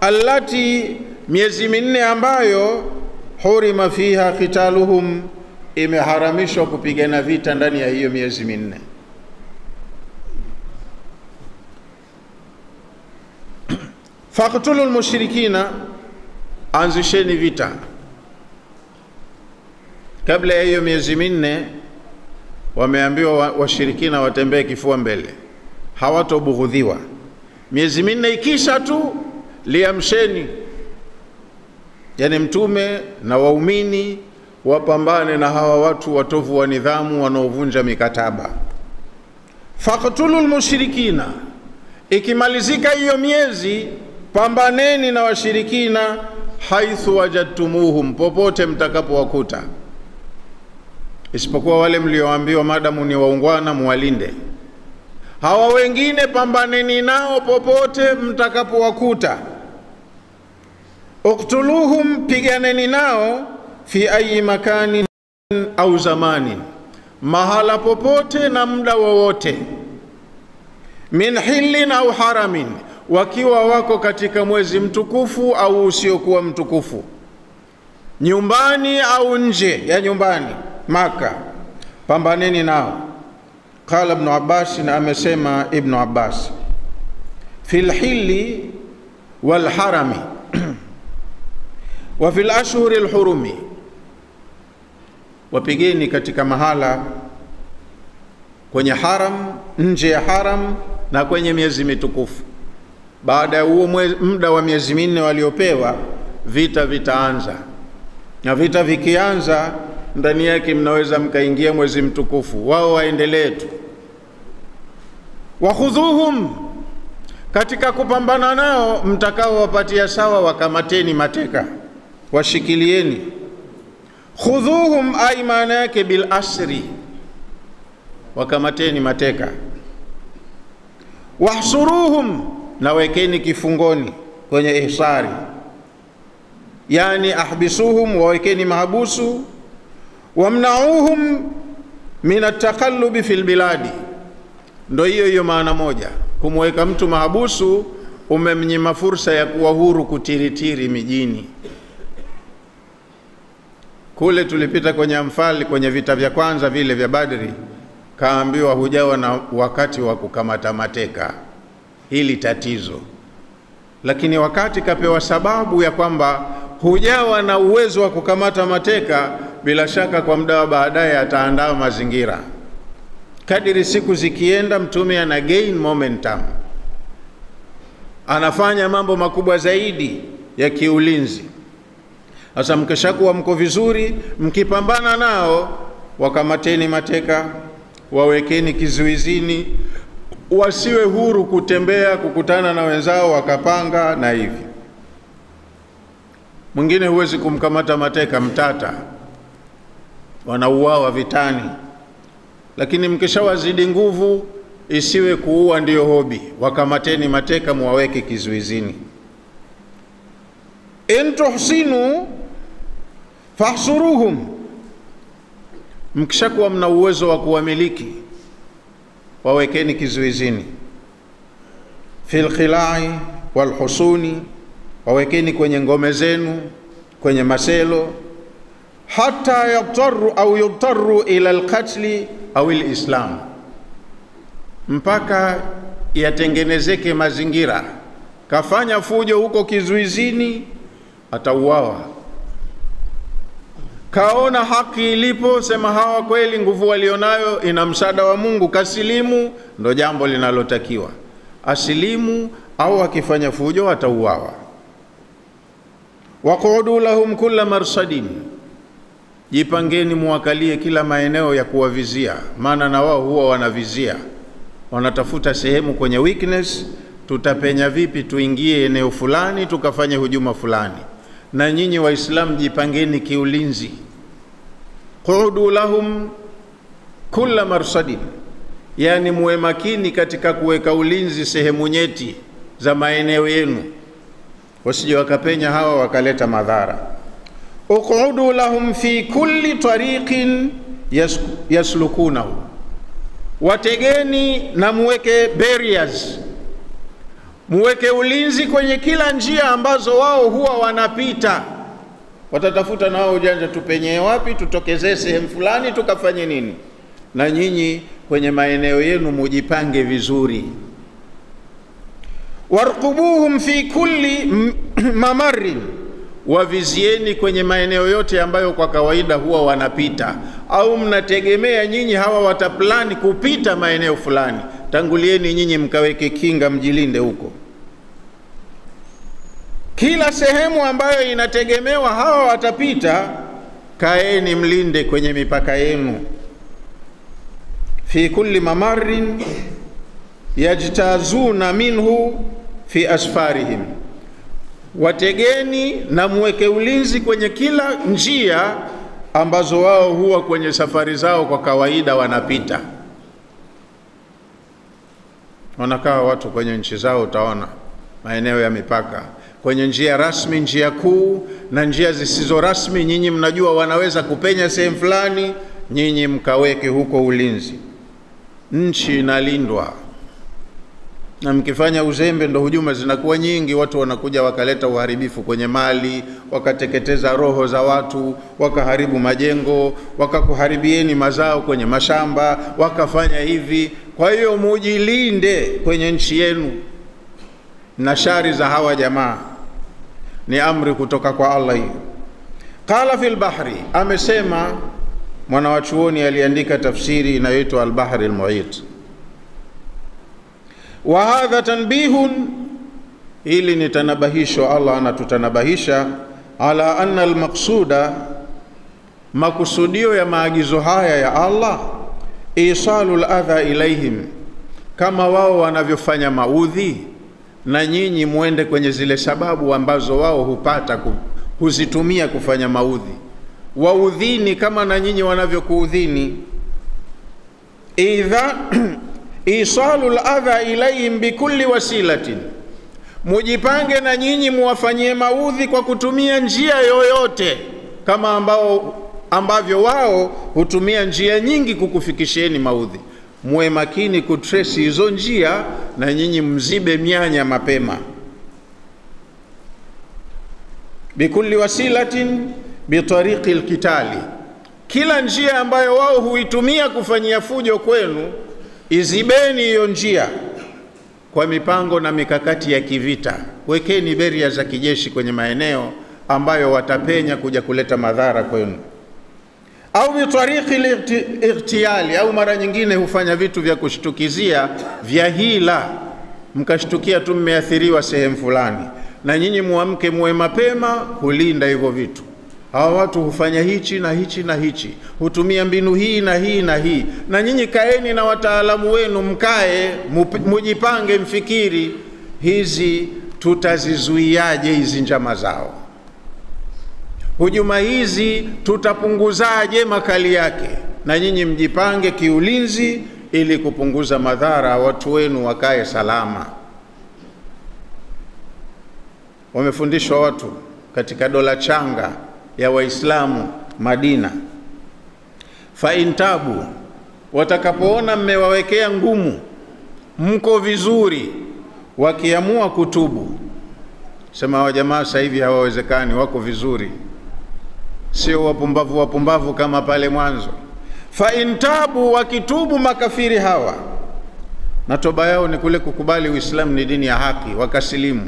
allati, miezi 4 ambayo hurima fiha qitaluhum, imeharamishwa kupigana vita ndani ya hiyo miezi 4. Faqtulul mushrikina, anzisheni vita kabla ya hiyo miezi 4. wameambiwa washirikina watembee kifua mbele, hawatobughudhiwa. Miezi 4 ikisha tu liamsheni, yani mtume na waumini wapambane na hawa watu watovu wa nidhamu wanaovunja mikataba. Faqtulul mushrikina, ikimalizika hiyo miezi pambaneni na washirikina haithu wajadtumuhum, popote mtakapowakuta, isipokuwa wale mlioambiwa madamu ni waungwana muwalinde. Hawa wengine pambaneni nao popote mtakapowakuta. Uqtuluhum, piganeni nao fi ayi makanin au zamanin, mahala popote na muda wowote. Min hillin au haramin, wakiwa wako katika mwezi mtukufu au usiokuwa mtukufu, nyumbani au nje ya nyumbani, Maka, pambaneni nao. Qala Ibn Abbas, na amesema Ibn Abbas, fil hilli wal harami wa fil ashhuri al hurumi, wapigeni katika mahala kwenye haram, nje ya haram na kwenye miezi mitukufu. Baada ya huo muda wa miezi 4 waliopewa, vita vitaanza, na vita vikianza ndani yake mnaweza mkaingia mwezi mtukufu, wao waendelee tu. Wakhudhuhum, katika kupambana nao mtakao wapatia sawa, wakamateni mateka, washikilieni. Khudhuhum ay maana yake bil asri, wakamateni mateka. Wahsuruhum, na wekeni kifungoni kwenye ihsari, yani ahbisuhum, wawekeni mahabusu. Wamnauhum min at-taqallub fil biladi, ndo hiyo maana moja. Kumweka mtu mahabusu, umemnyima fursa ya kuwa huru kutiritiri mijini. Kule tulipita kwenye Amfali, kwenye vita vya kwanza vile vya Badri, kaambiwa hujawa na wakati wa kukamata mateka, hili tatizo. Lakini wakati kapewa sababu ya kwamba hujawa na uwezo wa kukamata mateka, bila shaka kwa muda wa baadaye ataandaa mazingira. Kadiri siku zikienda, mtume ana gain momentum, anafanya mambo makubwa zaidi ya kiulinzi. Sasa mkishakuwa mko vizuri, mkipambana nao, wakamateni mateka, wawekeni kizuizini, wasiwe huru kutembea kukutana na wenzao wakapanga na hivi. Mwingine huwezi kumkamata mateka mtata, wanauawa vitani. Lakini mkishawazidi nguvu, isiwe kuua ndio hobi, wakamateni mateka, muwaweke kizuizini. In tuhsinu fahsuruhum, mkishakuwa mna uwezo wa kuwamiliki, wawekeni kizuizini. Fil khilai wal husuni, wawekeni kwenye ngome zenu, kwenye maselo. Hata yataru au yutaru ila alqatli au alislam, mpaka yatengenezeke mazingira. Kafanya fujo huko kizuizini, atauawa. Kaona haki ilipo, sema hawa kweli nguvu walionayo ina msaada wa Mungu, kasilimu, ndo jambo linalotakiwa. Asilimu au akifanya fujo atauawa. Waqudu lahum kulla marsadin, jipangeni muwakalie kila maeneo ya kuwavizia, maana na wao huwa wanavizia, wanatafuta sehemu kwenye weakness, tutapenya vipi tuingie eneo fulani tukafanya hujuma fulani. Na nyinyi Waislamu jipangeni kiulinzi. Qudu lahum kulla marsadin, yani muwe makini katika kuweka ulinzi sehemu nyeti za maeneo yenu, wasije wakapenya hawa wakaleta madhara. Uqudu lahum fi kulli tariqin yaslukunahu, wategeni na muweke barriers, muweke ulinzi kwenye kila njia ambazo wao huwa wanapita. Watatafuta na wao ujanja, tupenye wapi, tutokezee sehemu fulani tukafanye nini. Na nyinyi kwenye maeneo yenu mujipange vizuri. Warqubuhum fi kulli mamarin, wavizieni kwenye maeneo yote ambayo kwa kawaida huwa wanapita, au mnategemea nyinyi hawa wataplani kupita maeneo fulani, tangulieni nyinyi mkaweke kinga, mjilinde huko. Kila sehemu ambayo inategemewa hawa watapita, kaeni mlinde kwenye mipaka yenu. Fi kulli mamarin yajtazuna minhu fi asfarihim, wategeni na muweke ulinzi kwenye kila njia ambazo wao huwa kwenye safari zao kwa kawaida wanapita. Wanakaa watu kwenye nchi zao, utaona maeneo ya mipaka, kwenye njia rasmi, njia kuu na njia zisizo rasmi. Nyinyi mnajua wanaweza kupenya sehemu fulani, nyinyi mkaweke huko ulinzi. Nchi inalindwa, na mkifanya uzembe ndo hujuma zinakuwa nyingi. Watu wanakuja wakaleta uharibifu kwenye mali, wakateketeza roho za watu, wakaharibu majengo, wakakuharibieni mazao kwenye mashamba, wakafanya hivi. Kwa hiyo mujilinde kwenye nchi yenu na shari za hawa jamaa, ni amri kutoka kwa Allah hii. Qala fil bahri, amesema mwanawachuoni aliandika tafsiri inayoitwa al-Bahri al-Muhit. Wa hadha tanbihun, ili ni tanabahisho. Allah anatutanabahisha ala anna al-maqsuda, makusudio ya maagizo haya ya Allah, isalul adha ilaihim, kama wao wanavyofanya maudhi, na nyinyi muende kwenye zile sababu ambazo wao hupata kuzitumia kufanya maudhi. Waudhini kama na nyinyi wanavyokuudhini. Idha isalul adha ilayhim bikulli wasilatin, mujipange na nyinyi muwafanyie maudhi kwa kutumia njia yoyote, kama ambavyo wao hutumia njia nyingi kukufikishieni maudhi. Muwe makini kutrace hizo njia, na nyinyi mzibe mianya mapema. Bikulli wasilatin bitariqi alqitali, kila njia ambayo wao huitumia kufanyia fujo kwenu, izibeni hiyo njia kwa mipango na mikakati ya kivita. Wekeni beria za kijeshi kwenye maeneo ambayo watapenya kuja kuleta madhara kwenu. Au bitariqi al-ightiyali, au mara nyingine hufanya vitu vya kushtukizia vya hila, mkashtukia tu mmeathiriwa sehemu fulani, na nyinyi muamke muwe mapema kulinda hivyo vitu. Hawa watu hufanya hichi na hichi na hichi, hutumia mbinu hii na hii na hii, na nyinyi kaeni na wataalamu wenu, mkae mujipange, mfikiri hizi tutazizuiaje hizi njama zao, hujuma hizi tutapunguzaje makali yake, na nyinyi mjipange kiulinzi ili kupunguza madhara, watu wenu wakae salama. Wamefundishwa watu katika dola changa ya Waislamu Madina, fa intabu, watakapoona mmewawekea ngumu, mko vizuri, wakiamua kutubu. Sema wa jamaa sasa hivi hawawezekani, wako vizuri, sio wapumbavu kama pale mwanzo. Fa intabu, wakitubu makafiri hawa, na toba yao ni kule kukubali Uislamu ni dini ya haki, wakasilimu.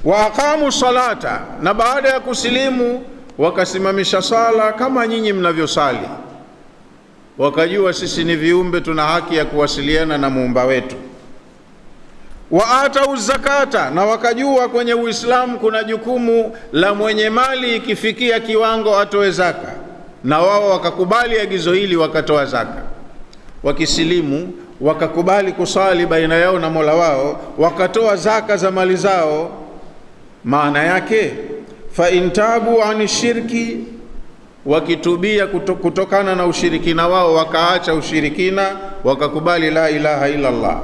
Wa aqamu salata, na baada ya kusilimu wakasimamisha sala kama nyinyi mnavyosali, wakajua sisi ni viumbe tuna haki ya kuwasiliana na muumba wetu. Wa atau zakata, na wakajua kwenye Uislamu kuna jukumu la mwenye mali ikifikia kiwango atoe zaka, na wao wakakubali agizo hili wakatoa zaka. Wakisilimu wakakubali kusali baina yao na Mola wao, wakatoa zaka za mali zao. Maana yake fa intabu ani shirki, wakitubia kutokana na ushirikina wao, wakaacha ushirikina, wakakubali la ilaha illa Allah.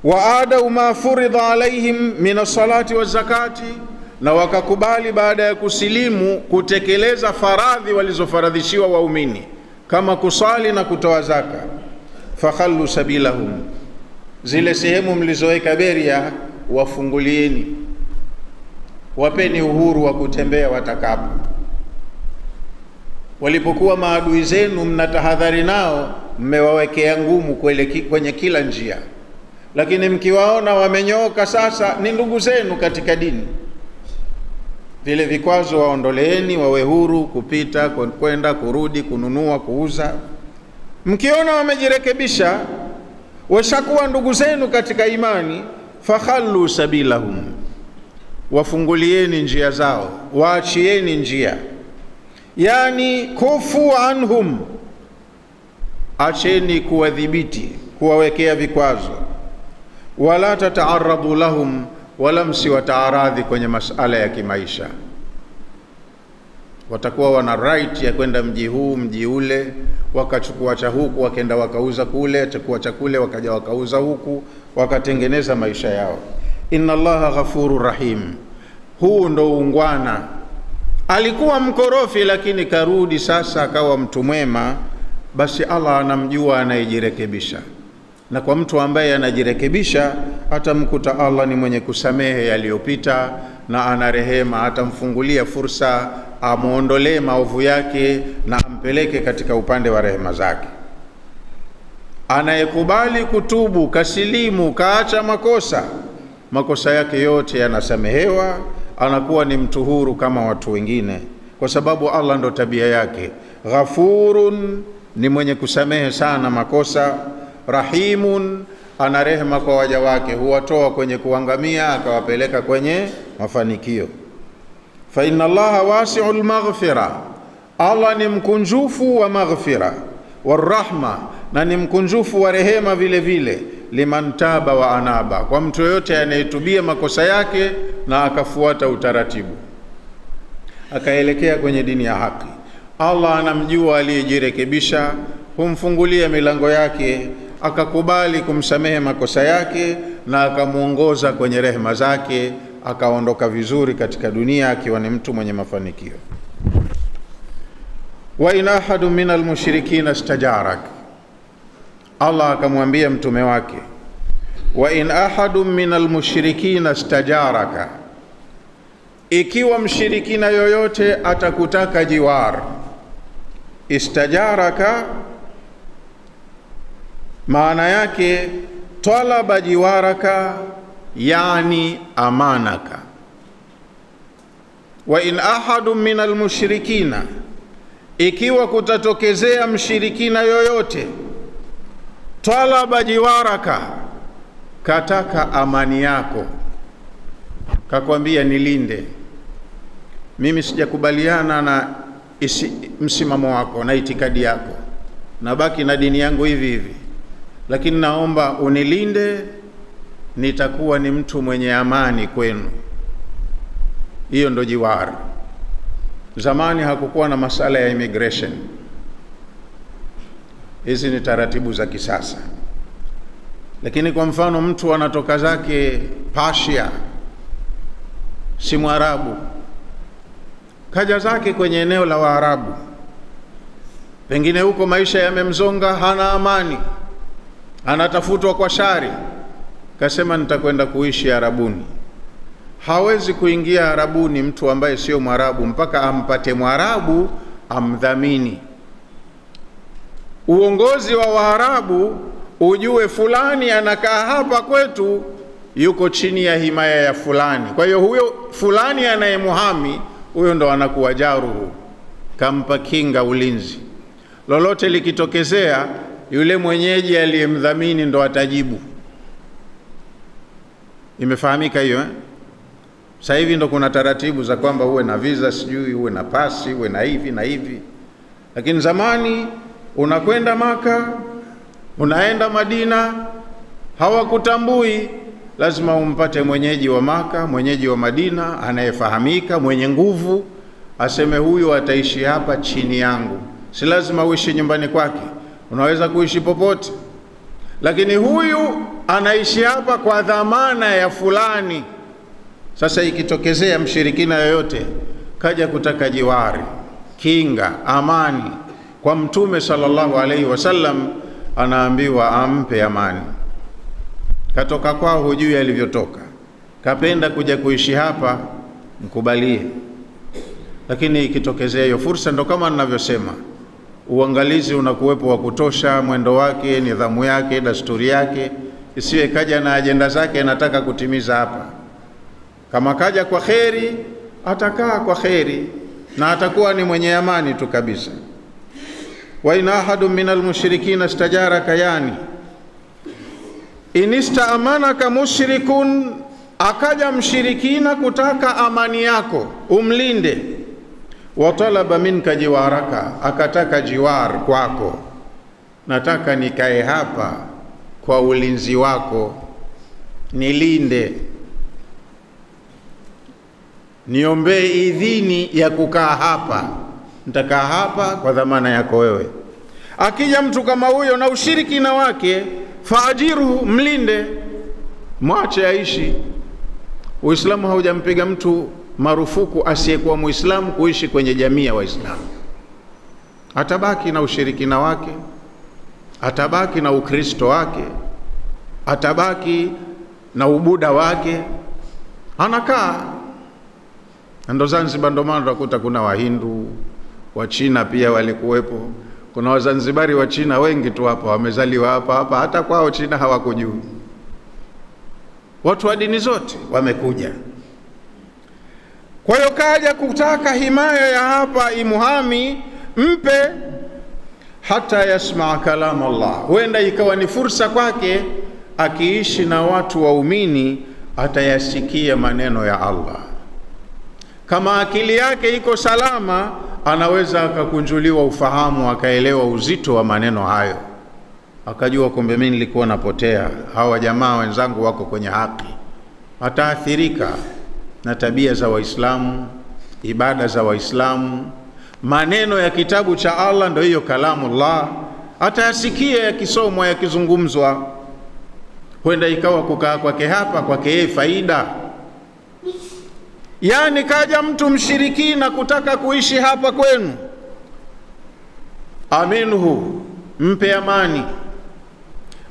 Wa adau ma furida alaihim min as-salati wa zakati, na wakakubali baada ya kusilimu kutekeleza faradhi walizofaradhishiwa waumini kama kusali na kutoa zaka. Fakhallu sabilahum, zile sehemu mlizoweka beria wafungulieni, wapeni uhuru wa kutembea watakapo. Walipokuwa maadui zenu mnatahadhari nao, mmewawekea ngumu kwenye kila njia, lakini mkiwaona wamenyoka sasa, ni ndugu zenu katika dini, vile vikwazo waondoleeni, wawe huru kupita, kwenda, kurudi, kununua, kuuza. Mkiona wamejirekebisha, washakuwa ndugu zenu katika imani, fakhallu sabilahum, wafungulieni njia zao, waachieni njia. Yani kufu anhum, acheni kuwadhibiti, kuwawekea vikwazo. Wala tataaradu lahum, wala msiwataaradhi kwenye masala ya kimaisha. Watakuwa wana right ya kwenda mji huu mji ule, wakachukua cha huku wakaenda wakauza kule, chukua cha kule wakaja wakauza huku, wakatengeneza maisha yao. Inna Allaha ghafurur rahim. Huu ndo ungwana. Alikuwa mkorofi lakini karudi sasa akawa mtu mwema, basi Allah anamjua anayejirekebisha. Na kwa mtu ambaye anajirekebisha, atamkuta Allah ni mwenye kusamehe yaliyopita na ana rehema, atamfungulia fursa, amuondolee maovu yake na ampeleke katika upande wa rehema zake. Anayekubali kutubu, kasilimu, kaacha makosa yake yote yanasamehewa, anakuwa ni mtu huru kama watu wengine, kwa sababu Allah ndo tabia yake. Ghafurun, ni mwenye kusamehe sana makosa. Rahimun, ana rehema kwa waja wake, huwatoa kwenye kuangamia akawapeleka kwenye mafanikio. Fa inna Allaha wasi'ul maghfira, Allah ni mkunjufu wa maghfira, warahma, na ni mkunjufu wa rehema vile vile. Liman taba wa anaba, kwa mtu yote anayetubia makosa yake na akafuata utaratibu, akaelekea kwenye dini ya haki. Allah anamjua aliyejirekebisha, humfungulia milango yake, akakubali kumsamehe makosa yake na akamuongoza kwenye rehema zake, akaondoka vizuri katika dunia akiwa ni mtu mwenye mafanikio. Wa in ahadu minal mushrikina istajarak, Allah akamwambia mtume wake, wa in ahadu minal mushrikina istajaraka, ikiwa mshirikina yoyote atakutaka jiwar. Istajaraka maana yake talaba jiwaraka, yani amanaka. Wa in ahadu minal mushrikina, ikiwa kutatokezea mshirikina yoyote, talaba jiwaraka, kataka amani yako, kakwambia nilinde, mimi sijakubaliana na msimamo wako na itikadi yako, nabaki na dini yangu hivi hivi, lakini naomba unilinde, nitakuwa ni mtu mwenye amani kwenu. Hiyo ndo jiwar. Zamani hakukuwa na masala ya immigration. Hizi ni taratibu za kisasa. Lakini kwa mfano mtu anatoka zake Persia, si Mwarabu, kaja zake kwenye eneo la Waarabu, pengine huko maisha yamemzonga, hana amani, anatafutwa kwa shari, kasema nitakwenda kuishi Arabuni. Hawezi kuingia Arabuni mtu ambaye sio Mwarabu mpaka ampate Mwarabu amdhamini. Uongozi wa Waarabu ujue fulani anakaa hapa kwetu, yuko chini ya himaya ya fulani, kwa hiyo huyo fulani anayemuhami, huyo ndo anakuwa jaruhu, kampa kinga, ulinzi. Lolote likitokezea, yule mwenyeji aliyemdhamini ndo atajibu. Imefahamika hiyo eh? Sasa hivi ndo kuna taratibu za kwamba uwe na visa, sijui uwe na pasi, uwe na hivi na hivi. Lakini zamani unakwenda Maka, unaenda Madina, hawakutambui, lazima umpate mwenyeji wa Maka, mwenyeji wa Madina, anayefahamika, mwenye nguvu, aseme huyu ataishi hapa chini yangu. Si lazima uishi nyumbani kwake, unaweza kuishi popote, lakini huyu anaishi hapa kwa dhamana ya fulani. Sasa ikitokezea mshirikina yoyote kaja kutaka jiwari, kinga, amani kwa Mtume sallallahu alaihi wasallam, anaambiwa ampe amani. Katoka kwao hujui alivyotoka, kapenda kuja kuishi hapa, mkubalie. Lakini ikitokezea hiyo fursa, ndo kama ninavyosema, uangalizi unakuwepo wa kutosha, mwendo wake, nidhamu yake, dasturi yake, isiwe kaja na ajenda zake anataka kutimiza hapa. Kama kaja kwa kheri, atakaa kwa kheri na atakuwa ni mwenye amani tu kabisa. Wa in ahadun minal mushrikina istajaraka, yani inistaamanaka mushrikun, akaja mshirikina kutaka amani yako umlinde, wa talaba minka jiwaraka, akataka jiwar kwako, nataka nikae hapa kwa ulinzi wako, nilinde, niombe idhini ya kukaa hapa, nitakaa hapa kwa dhamana yako wewe. Akija mtu kama huyo na ushirikina wake, faajiru, mlinde, mwache aishi. Uislamu haujampiga mtu marufuku asiyekuwa Muislamu kuishi kwenye jamii ya Waislamu. Atabaki na ushirikina wake, atabaki na Ukristo wake, atabaki na ubuda wake, anakaa. Ndo Zanzibar, ndo maana utakuta kuna Wahindu, wa China pia walikuwepo. Kuna Wazanzibari wa China wengi tu hapa, wamezaliwa hapa, hata kwao China hawakujui. Watu wa dini zote wamekuja. Kwa hiyo kaja kutaka himaya ya hapa imuhami, mpe hata yasmaa kalam Allah. Huenda ikawa ni fursa kwake, akiishi na watu waumini atayasikia maneno ya Allah. Kama akili yake iko salama, anaweza akakunjuliwa ufahamu, akaelewa uzito wa maneno hayo, akajua kumbe mimi nilikuwa napotea, hawa jamaa wenzangu wako kwenye haki. Ataathirika na tabia za Waislamu, ibada za Waislamu, maneno ya kitabu cha Allah, ndio hiyo kalamullah, atayasikia yakisomwa, yakizungumzwa. Huenda ikawa kukaa kwake hapa kwake yeye faida. Yani kaja mtu mshirikina kutaka kuishi hapa kwenu, aminhu, mpe amani,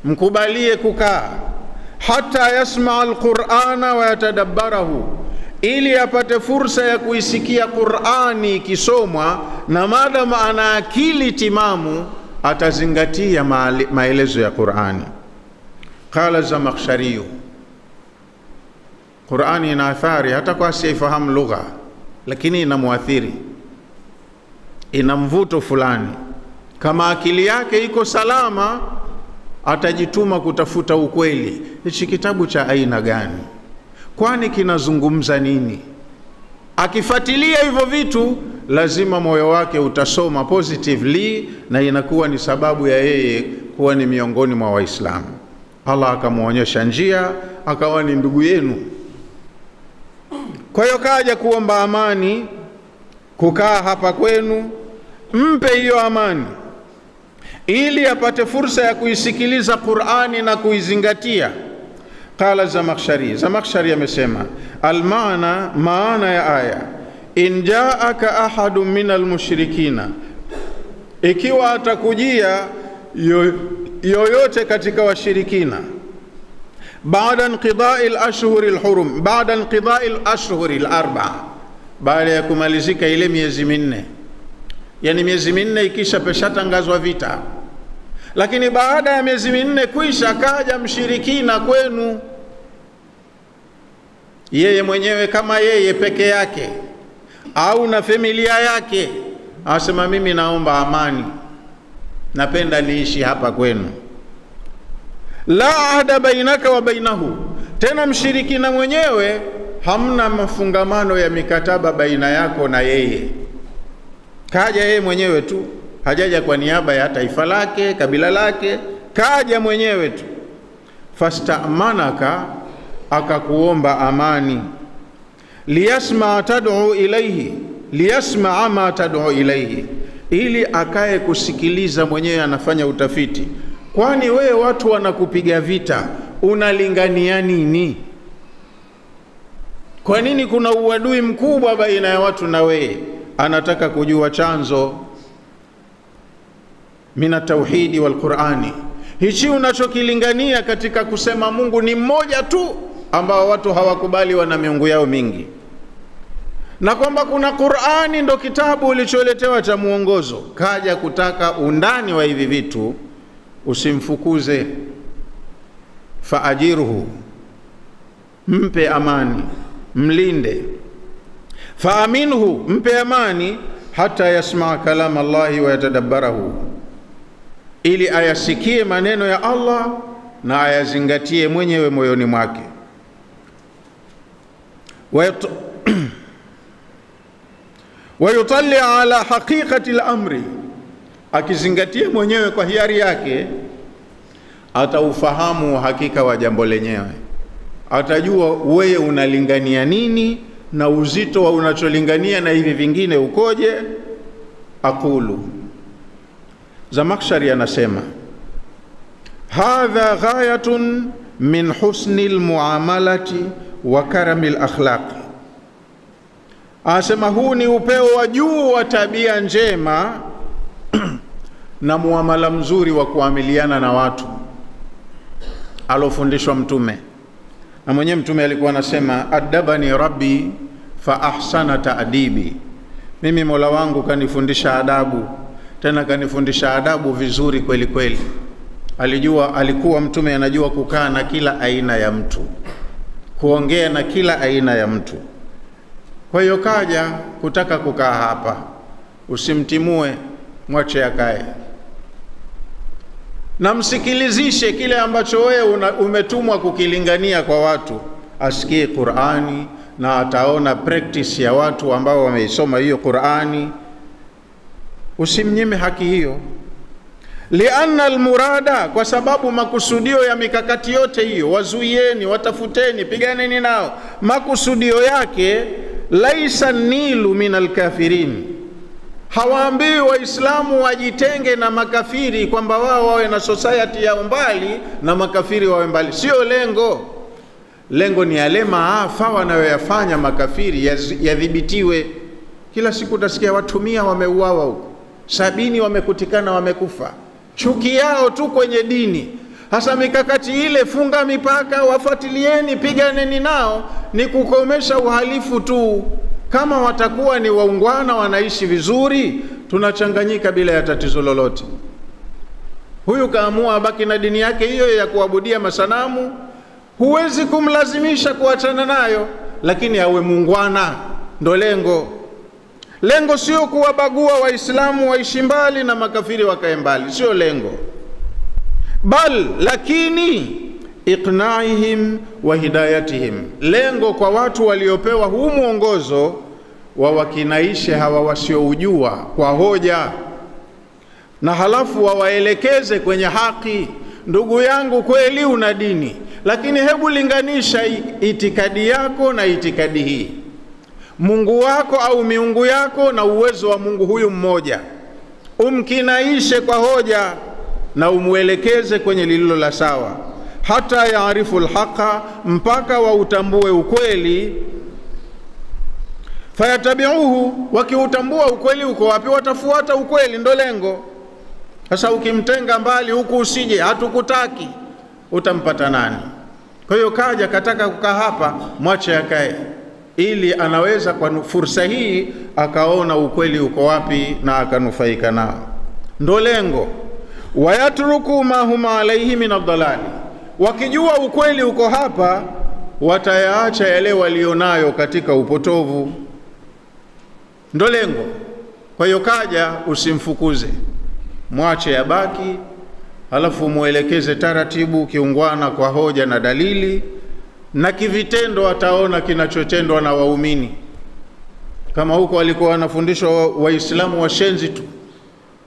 mkubalie kukaa, hata yasma alqur'ana wa yatadabbarahu, ili apate fursa ya kuisikia Qur'ani ikisomwa, na maadamu ana akili timamu atazingatia maelezo ya Qur'ani. Qala Zamakhshari, Qur'ani ina athari hata kwa asiyefahamu lugha, lakini ina muathiri, ina mvuto fulani. Kama akili yake iko salama, atajituma kutafuta ukweli. Hichi kitabu cha aina gani? Kwani kinazungumza nini? Akifuatilia hivyo vitu, lazima moyo wake utasoma positively, na inakuwa ni sababu ya yeye kuwa ni miongoni mwa Waislamu. Allah akamuonyesha njia, akawa ni ndugu yenu. Kwa hiyo kaja kuomba amani, kukaa hapa kwenu, mpe hiyo amani ili apate fursa ya kuisikiliza Qur'ani na kuizingatia. Qala Zamakhshari amesema, maana ya aya, in jaaka ahadun minal mushrikina, ikiwa atakujia yoyote katika washirikina, baada inqidai al-ashhur al-hurum, baada inqidai al-ashhur al-arba'a, baada ya kumalizika ile miezi minne. Yani miezi minne ikisha peshatangazwa vita, lakini baada ya miezi minne kuisha kaja mshirikina kwenu, yeye mwenyewe kama yeye peke yake au na familia yake, asema mimi naomba amani, napenda niishi hapa kwenu. La ahda bainaka wa bainahu, tena mshirikina mwenyewe hamna mafungamano ya mikataba baina yako na yeye. Kaja yeye mwenyewe tu, hajaja kwa niaba ya taifa lake, kabila lake, kaja mwenyewe tu. Fastamanaka, akakuomba amani. Liyasma tad'u ilayhi, liyasma ma tad'u ilayhi, ili akae kusikiliza mwenyewe, anafanya utafiti. Kwani wewe watu wanakupiga vita, unalingania nini? Kwa nini kuna uadui mkubwa baina ya watu na wewe? Anataka kujua chanzo. Mina tauhidi wal Qur'ani, hichi unachokilingania katika kusema Mungu ni mmoja tu, ambao watu hawakubali, wana miungu yao mingi, na kwamba kuna Qur'ani ndo kitabu ulicholetewa cha muongozo. Kaja kutaka undani wa hivi vitu, usimfukuze. Faajirhu, mpe amani, mlinde. Faaminhu, mpe amani, hata yasmaa kalam Allahi wa yatadabbarahu, ili ayasikie maneno ya Allah na ayazingatie mwenyewe moyoni mwake. Wayutalli ala haqiqati al-amri, akizingatia mwenyewe kwa hiari yake, ataufahamu hakika wa jambo lenyewe. Atajua wewe unalingania nini na uzito wa unacholingania na hivi vingine ukoje. Aqulu, Zamakhshari anasema, hadha ghayatun min husni almuamalati wa karami alakhlaqi. Anasema huu ni upeo wa juu wa tabia njema na muamala mzuri wa kuamiliana na watu alofundishwa Mtume. Na mwenye Mtume alikuwa anasema, adabani rabbi fa ahsana ta'dibi, mimi Mola wangu kanifundisha adabu, tena kanifundisha adabu vizuri kweli kweli. Alikuwa Mtume anajua kukaa na kila aina ya mtu, kuongea na kila aina ya mtu. Kwa hiyo kaja kutaka kukaa hapa, usimtimue, mwache akae, na msikilizishe kile ambacho wewe umetumwa kukilingania kwa watu. Asikie Qur'ani na ataona practice ya watu ambao wameisoma hiyo Qur'ani. Usimnyime haki hiyo. Lianna almurada, kwa sababu makusudio ya mikakati yote hiyo, wazuieni, watafuteni, piganeni nao, makusudio yake laisa nilu min alkafirin. Hawaambii Waislamu wajitenge na makafiri, kwamba wao wawe na society yao mbali na makafiri wawe mbali. Sio lengo. Lengo ni yale maafa wanayoyafanya makafiri yadhibitiwe. Kila siku utasikia watu 100 wameuawa huko, 70 wamekutikana, wamekufa. Chuki yao tu kwenye dini. Hasa mikakati ile, funga mipaka, wafuatilieni, piganeni nao, ni kukomesha uhalifu tu. Kama watakuwa ni waungwana, wanaishi vizuri, tunachanganyika bila ya tatizo lolote. Huyu kaamua baki na dini yake hiyo ya kuabudia masanamu, huwezi kumlazimisha kuachana nayo, lakini awe muungwana, ndo lengo. Lengo sio kuwabagua Waislamu waishi mbali na makafiri wakae mbali, sio lengo. Bal, lakini iqna'ihim wa hidayatihim, lengo kwa watu waliopewa huu mwongozo wawakinaishe hawa wasioujua kwa hoja, na halafu wawaelekeze kwenye haki. Ndugu yangu, kweli una dini, lakini hebu linganisha itikadi yako na itikadi hii, Mungu wako au miungu yako na uwezo wa Mungu huyu mmoja. Umkinaishe kwa hoja na umuelekeze kwenye lililo la sawa, hata yaarifu alhaqa, mpaka wautambue ukweli. Fayatabiuhu, wakiutambua ukweli uko wapi, watafuata ukweli, ndo lengo. Sasa ukimtenga mbali huku, usije hatukutaki, utampata nani? Kwa hiyo kaja kataka kukaa hapa, mwache akae, ili anaweza kwa fursa hii akaona ukweli uko wapi na akanufaika nao, ndo lengo. Wayatruku ma huma alayhi min ad-dalali, wakijua ukweli uko hapa, watayaacha yale walionayo katika upotovu, ndo lengo. Kwa hiyo kaja, usimfukuze, mwache abaki, halafu muelekeze taratibu, kiungwana, kwa hoja na dalili, na kivitendo ataona kinachotendwa na waumini. Kama huko walikuwa wanafundishwa Waislamu washenzi tu,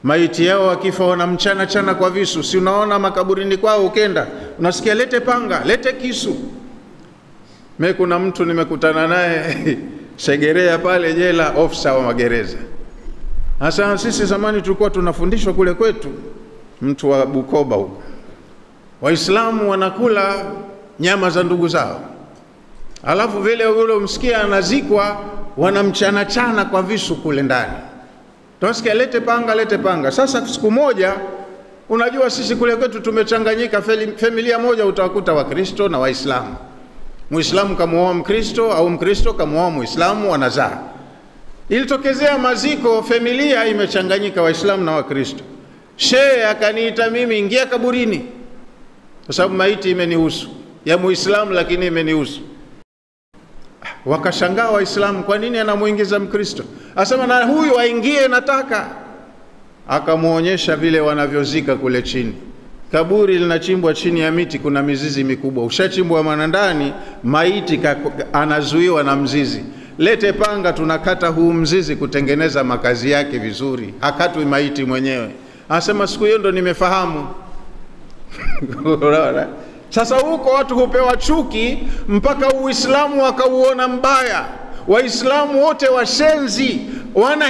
maiti yao wakifa wanamchana chana kwa visu. Si unaona makaburini kwao, ukenda unasikia lete panga, lete kisu. Mimi kuna mtu nimekutana naye Segerea pale jela, ofisa wa magereza. Hasa sisi zamani tulikuwa tunafundishwa kule kwetu, mtu wa Bukoba huko, Waislamu wanakula nyama za ndugu zao, alafu vile yule umsikia anazikwa, wanamchana chana kwa visu kule ndani. Tunasikia lete panga, lete panga. Sasa siku moja, unajua sisi kule kwetu tumechanganyika, familia moja utawakuta Wakristo na Waislamu. Muislamu kamuoa Mkristo au Mkristo kamuoa Muislamu, wanazaa. Ilitokezea maziko, familia imechanganyika, Waislamu na Wakristo. Shehe akaniita mimi, ingia kaburini, kwa sababu maiti imenihusu, ya Muislamu lakini imenihusu. Wakashangaa Waislamu, kwa nini anamuingiza Mkristo? Asema na huyu aingie nataka. Akamuonyesha vile wanavyozika kule chini. Kaburi linachimbwa chini ya miti, kuna mizizi mikubwa. Ushachimbwa manandani, maiti anazuiwa na mzizi. Lete panga, tunakata huu mzizi kutengeneza makazi yake vizuri. Hakatwi maiti mwenyewe. Anasema siku hiyo ndo nimefahamu. Sasa huko watu hupewa chuki mpaka Uislamu wakauona mbaya. Waislamu wote washenzi, wana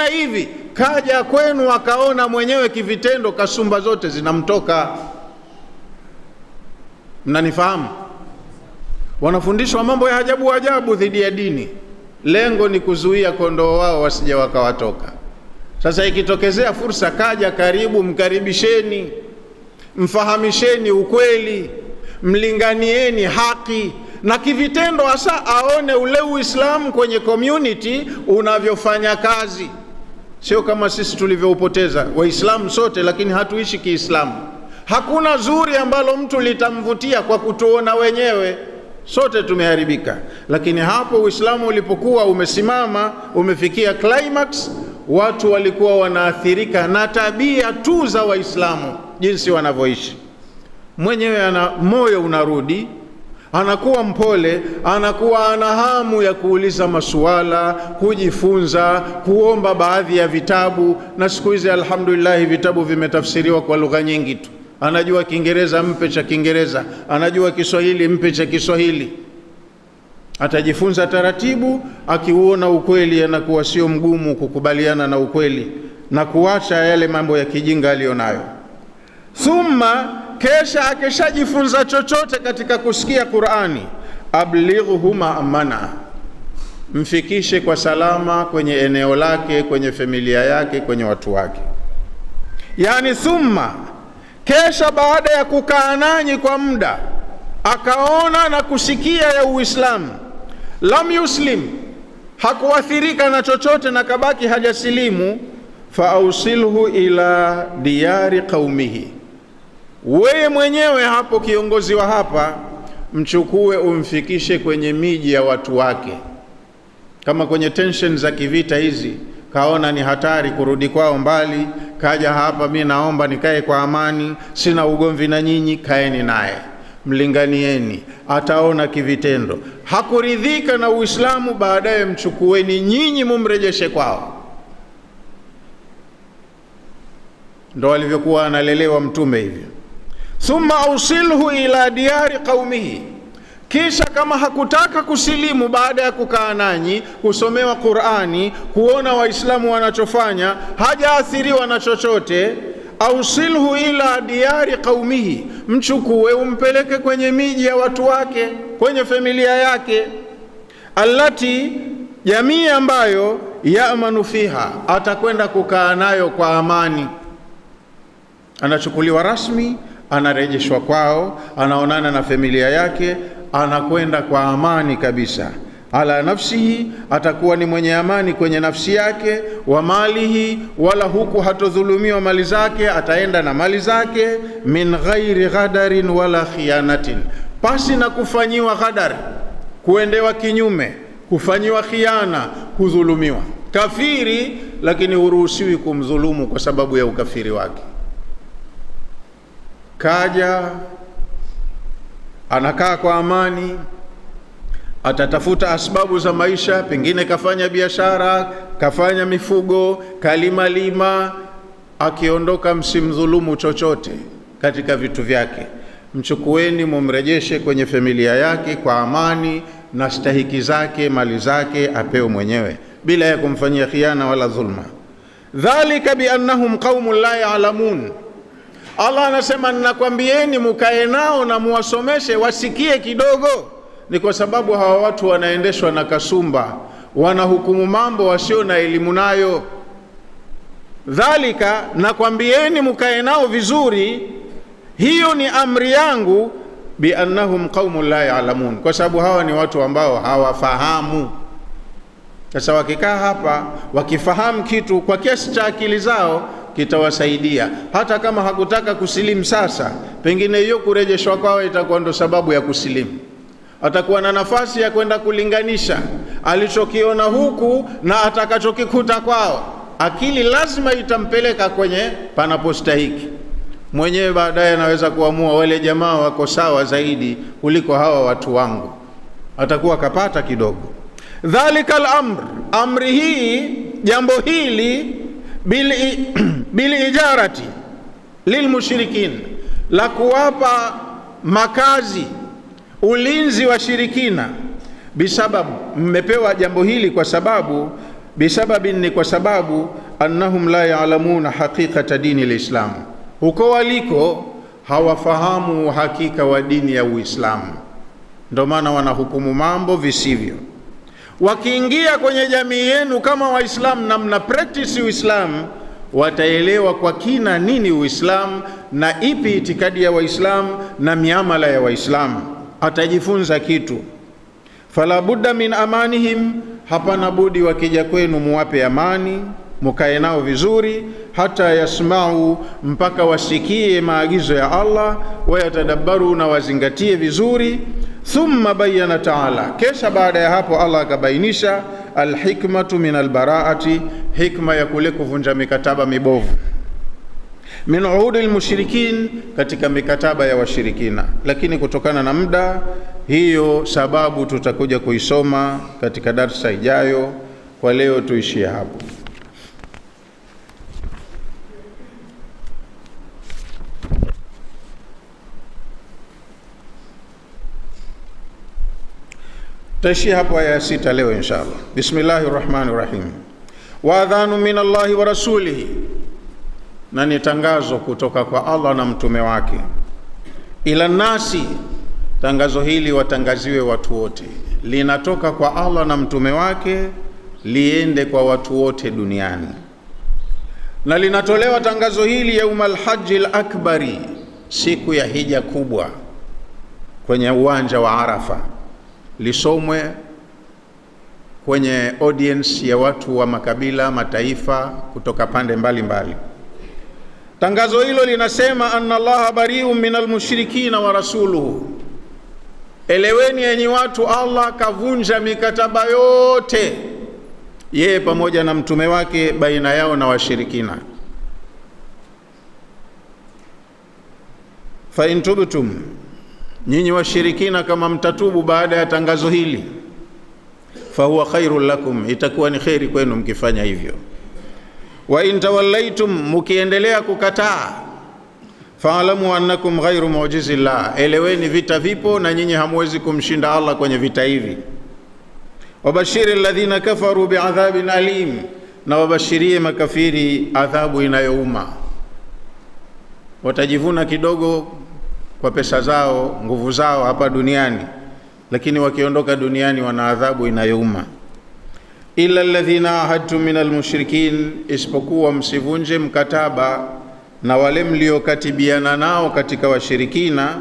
hivi. Kaja kwenu akaona mwenyewe kivitendo, kasumba zote zinamtoka. Mnanifahamu? Wanafundishwa mambo ya ajabu dhidi ya dini. Lengo ni kuzuia kondoo wao wasije wakawatoka. Sasa ikitokezea fursa, kaja karibu, mkaribisheni, mfahamisheni ukweli, mlinganieni haki, na kivitendo hasa aone ule Uislamu kwenye community unavyofanya kazi. Sio kama sisi tulivyoupoteza. Waislamu sote lakini hatuishi Kiislamu. Hakuna zuri ambalo mtu litamvutia kwa kutuona wenyewe. Sote tumeharibika. Lakini hapo Uislamu ulipokuwa umesimama, umefikia climax, watu walikuwa wanaathirika na tabia tu za Waislamu, jinsi wanavyoishi. Mwenyewe ana moyo unarudi, anakuwa mpole, anakuwa ana hamu ya kuuliza masuala, kujifunza, kuomba baadhi ya vitabu. Na siku hizi alhamdulillah vitabu vimetafsiriwa kwa lugha nyingi tu. Anajua Kiingereza, mpe cha Kiingereza. Anajua Kiswahili, mpe cha Kiswahili. Atajifunza taratibu, akiuona ukweli anakuwa sio mgumu kukubaliana na ukweli na kuacha yale mambo ya kijinga alionayo. Thumma, kesha akishajifunza chochote katika kusikia Qur'ani, ablighuhuma amana, mfikishe kwa salama kwenye eneo lake, kwenye familia yake, kwenye watu wake. Yani thumma, kesha baada ya kukaa nanyi kwa muda, akaona na kusikia ya Uislamu, lam yuslim, hakuathirika na chochote na kabaki hajasilimu, faausilhu ila diyari qaumihi, wewe mwenyewe hapo kiongozi wa hapa, mchukue umfikishe kwenye miji ya watu wake. Kama kwenye tension za kivita hizi, kaona ni hatari kurudi kwao mbali, kaja hapa, mimi naomba nikae kwa amani, sina ugomvi na nyinyi, kaeni naye, mlinganieni, ataona kivitendo. Hakuridhika na Uislamu, baadaye mchukueni nyinyi mumrejeshe kwao. Ndo alivyokuwa analelewa Mtume hivyo. Thumma ausilhu ila diyari qaumihi, kisha kama hakutaka kusilimu baada ya kukaa nanyi, kusomewa Qur'ani, kuona Waislamu wanachofanya, hajaathiriwa na chochote, ausilhu ila diyari qaumihi, mchukue umpeleke kwenye miji ya watu wake, kwenye familia yake, allati, jamii ambayo yaamanu fiha, atakwenda kukaa nayo kwa amani. Anachukuliwa rasmi, anarejeshwa kwao, anaonana na familia yake, anakwenda kwa amani kabisa. Ala nafsihi, atakuwa ni mwenye amani kwenye nafsi yake, wa malihi, wala huku hatodhulumiwa mali zake, ataenda na mali zake, min ghairi ghadarin wala khiyanatin, pasi na kufanyiwa ghadar, kuendewa kinyume, kufanyiwa khiana, kudhulumiwa. Kafiri lakini huruhusiwi kumdhulumu kwa sababu ya ukafiri wake. Kaja, anakaa kwa amani, atatafuta asbabu za maisha, pengine kafanya biashara, kafanya mifugo, kalima, akiondoka msimdhulumu chochote katika vitu vyake. Mchukueni mumrejeshe kwenye familia yake kwa amani, na stahiki zake, mali zake apewe mwenyewe bila ya kumfanyia khiana wala dhulma. Dhalika biannahum qaumun la ya'lamun, Allah anasema ninakwambieni mukae nao na muwasomeshe wasikie kidogo, ni kwa sababu hawa watu wanaendeshwa na kasumba, wanahukumu mambo wasio na elimu nayo. Dhalika, nakwambieni mukae nao vizuri, hiyo ni amri yangu, biannahum qaumun la ya'lamun, kwa sababu hawa ni watu ambao hawafahamu. Sasa wakikaa hapa, wakifahamu kitu kwa kiasi cha akili zao, kitawasaidia. Hata kama hakutaka kusilimu sasa, pengine hiyo kurejeshwa kwao itakuwa ndo sababu ya kusilimu. atakuwa na nafasi ya kwenda kulinganisha alichokiona huku na atakachokikuta kwao. Akili lazima itampeleka kwenye panapostahiki. Mwenyewe baadaye anaweza kuamua wale jamaa wako sawa zaidi kuliko hawa watu wangu, atakuwa kapata kidogo. Dhalika al-amr, amri hii, jambo hili, bil ijarati lilmushrikin, la kuwapa makazi, ulinzi wa shirikina. Bisababu, mmepewa jambo hili kwa sababu, bisababin ni kwa sababu, annahum la ya'lamuna haqiqata dini al-Islam, huko waliko hawafahamu hakika wa dini ya Uislamu, ndio maana wanahukumu mambo visivyo. Wakiingia kwenye jamii yenu kama Waislamu na mna practice Uislamu, wataelewa kwa kina nini Uislamu na ipi itikadi ya Waislamu na miamala ya Waislamu, atajifunza kitu. Fala budda min amanihim, hapana budi wakija kwenu muwape amani, mukae nao vizuri, hata yasmau, mpaka wasikie maagizo ya Allah, wayatadabbaru, na wazingatie vizuri. Thumma bayyana ta'ala, kesha baada ya hapo Allah akabainisha alhikmatu min albaraati, hikma ya kule kuvunja mikataba mibovu, min uhudi almushrikin, katika mikataba ya washirikina. Lakini kutokana na muda, hiyo sababu tutakuja kuisoma katika darsa ijayo. Kwa leo tuishie hapo. Taishia hapo aya 6 leo inshallah. Bismillahirrahmanirrahim. Wa adhanu min Allahi wa rasulihi, na ni tangazo kutoka kwa Allah na mtume wake. Ila nasi, tangazo hili watangaziwe watu wote, linatoka kwa Allah na mtume wake, liende kwa watu wote duniani. Na linatolewa tangazo hili yaumal hajjil akbari, siku ya hija kubwa, kwenye uwanja wa Arafa. Lisomwe kwenye audience ya watu wa makabila, mataifa kutoka pande mbalimbali. Tangazo hilo linasema anna Allaha bari'un minal mushrikina wa rasuluhu, eleweni enyi watu, Allah kavunja mikataba yote yeye pamoja na mtume wake baina yao na washirikina. Fa in tubtum, nyinyi washirikina kama mtatubu baada ya tangazo hili, fa huwa khairul lakum, itakuwa ni khairi kwenu mkifanya hivyo. Wa in tawallaitum, mukiendelea kukataa, fa'alamu annakum ghairu mu'jizillah, eleweni vita vipo na nyinyi hamwezi kumshinda Allah kwenye vita hivi. Wabashiril ladhina kafaru bi'adhabin alim, na wabashirie makafiri adhabu inayouma. Watajivuna kidogo kwa pesa zao, nguvu zao hapa duniani, lakini wakiondoka duniani wana adhabu inayouma. Illa alladhina ahadtum minal mushrikin, isipokuwa msivunje mkataba na wale mliokatibiana nao katika washirikina.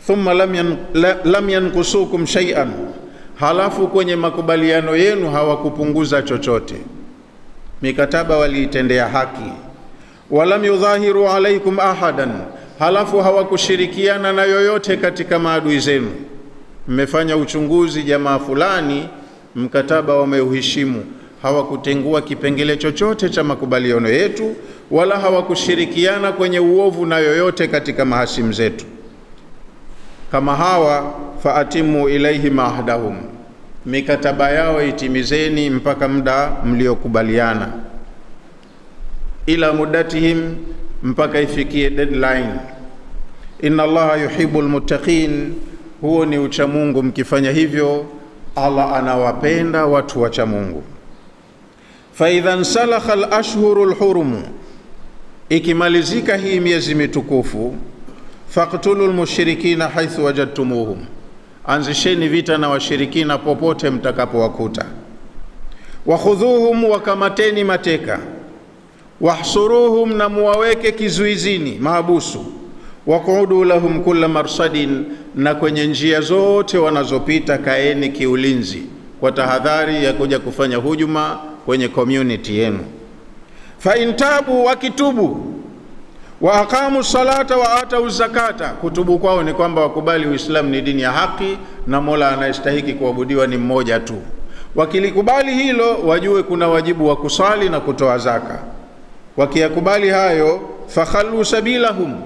Thumma lam yanqusukum shay'an, halafu kwenye makubaliano yenu hawakupunguza chochote, mikataba waliitendea haki. Walam yudhahiru alaikum ahadan, halafu hawakushirikiana na yoyote katika maadui zenu. Mmefanya uchunguzi, jamaa fulani mkataba wameuheshimu, hawakutengua kipengele chochote cha makubaliano yetu, wala hawakushirikiana kwenye uovu na yoyote katika mahasimu zetu. Kama hawa, faatimu ilaihi mahdahum, mikataba yao itimizeni mpaka muda mliokubaliana. Ila muddatihim, mpaka ifikie deadline. Inna Allaha yuhibbul muttaqin, huo ni ucha Mungu. Mkifanya hivyo Allah anawapenda watu wacha Mungu. Fa idhan salakha al-ashhurul hurum, ikimalizika hii miezi mitukufu, faqtulul mushrikina haythu wajadtumuhum, anzisheni vita na washirikina popote mtakapowakuta. Wakhudhuhum, wakamateni mateka. Wahsuruhum, na muwaweke kizuizini, maabusu. Waqudu lahum kulla marsadin, na kwenye njia zote wanazopita kaeni kiulinzi, kwa tahadhari ya kuja kufanya hujuma kwenye community yenu. Fa intabu, wakitubu, wa aqamu salata wa atau zakata, kutubu kwao ni kwamba wakubali Uislamu ni dini ya haki na Mola anayestahiki kuabudiwa ni mmoja tu. Wakilikubali hilo, wajue kuna wajibu wa kusali na kutoa zaka. Wakiyakubali hayo, fakhallu sabilahum,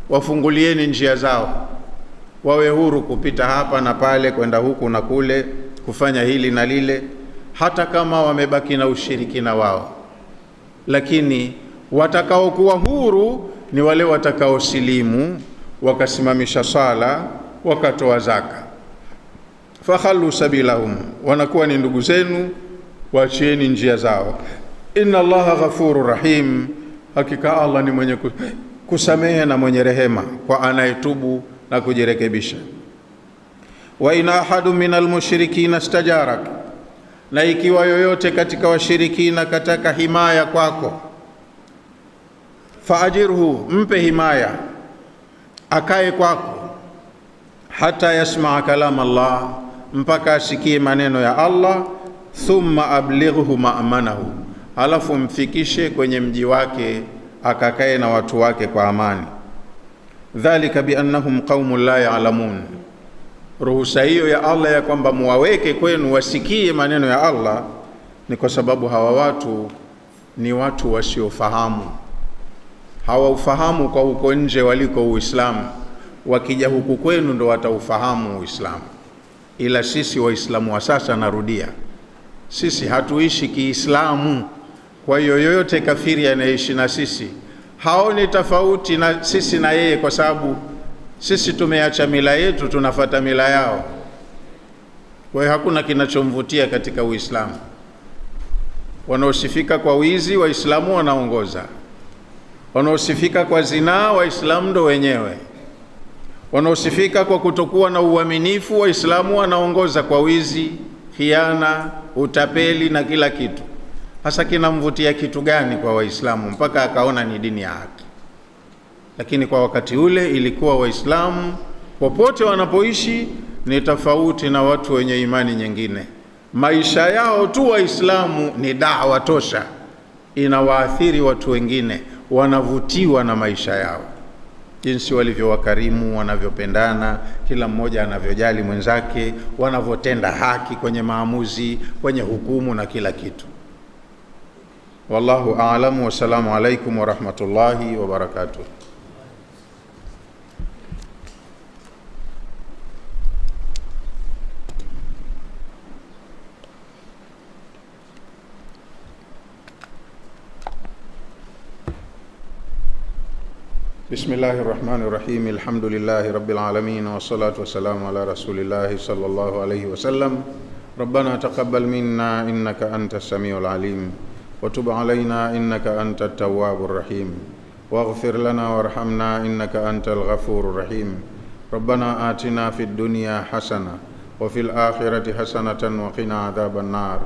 wafungulieni njia zao, wawe huru kupita hapa na pale, kwenda huku na kule, kufanya hili na lile, hata kama wamebaki na ushirikina wao. Lakini watakaokuwa huru ni wale watakaosilimu, wakasimamisha sala, wakatoa zaka. Fakhallu sabilahum, wanakuwa ni ndugu zenu, waachieni njia zao. Inna Allaha ghafurur rahim, hakika Allah ni mwenye kusamehe na mwenye rehema kwa anayetubu na kujirekebisha. Wa in ahadu minal mushrikina istajarak, na ikiwa yoyote katika washirikina kataka himaya kwako, faajirhu, mpe himaya, akae kwako, hata yasmaa kalam Allah, mpaka asikie maneno ya Allah. Thumma ablighu ma'manahu, alafu mfikishe kwenye mji wake, akakae na watu wake kwa amani. Dhalika biannahum qaumun la ya'lamun, ruhusa hiyo ya Allah ya kwamba muwaweke kwenu wasikie maneno ya Allah ni kwa sababu hawa watu ni watu wasiofahamu. Hawaufahamu kwa huko nje waliko Uislamu, wakija huku kwenu ndo wataufahamu Uislamu. Ila sisi Waislamu wa sasa, narudia, sisi hatuishi Kiislamu. Kwa hiyo yoyote kafiri anaishi na sisi haoni tofauti na sisi na yeye, kwa sababu sisi tumeacha mila yetu, tunafuata mila yao. Kwa hiyo hakuna kinachomvutia katika Uislamu. Wanaosifika kwa wizi, Waislamu wanaongoza. Wanaosifika kwa zinaa, Waislamu ndo wenyewe. Wanaosifika kwa kutokuwa na uaminifu, Waislamu wanaongoza kwa wizi, khiana, utapeli na kila kitu. Hasa kinamvutia kitu gani kwa Waislamu mpaka akaona ni dini ya haki? Lakini kwa wakati ule ilikuwa Waislamu popote wanapoishi ni tofauti na watu wenye imani nyingine. Maisha yao tu Waislamu ni da'wa tosha, inawaathiri watu wengine, wanavutiwa na maisha yao, jinsi walivyowakarimu, wanavyopendana, kila mmoja anavyojali mwenzake, wanavyotenda haki kwenye maamuzi, kwenye hukumu na kila kitu. Wallahu a'lamu. Wassalamu alaikum wa rahmatullahi wa barakatuh. بسم الله الرحمن الرحيم. الحمد لله رب العالمين، والصلاة والسلام على رسول الله صلى الله عليه وسلم. ربنا تقبل منا إنك أنت السميع العليم، وتب علينا إنك أنت التواب الرحيم، واغفر لنا وارحمنا إنك أنت الغفور الرحيم. ربنا آتنا في الدنيا حسنة وفي الآخرة حسنة وقنا عذاب النار.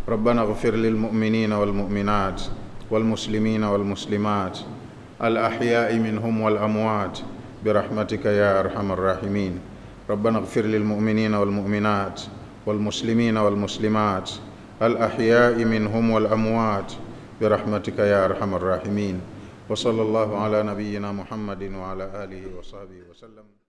ربنا اغفر للمؤمنين والمؤمنات والمسلمين والمسلمات الأحياء منهم والأموات برحمتك يا أرحم الراحمين. ربنا اغفر للمؤمنين والمؤمنات والمسلمين والمسلمات الأحياء منهم والأموات برحمتك يا أرحم الراحمين. وصلى الله على نبينا محمد وعلى آله وصحبه وسلم.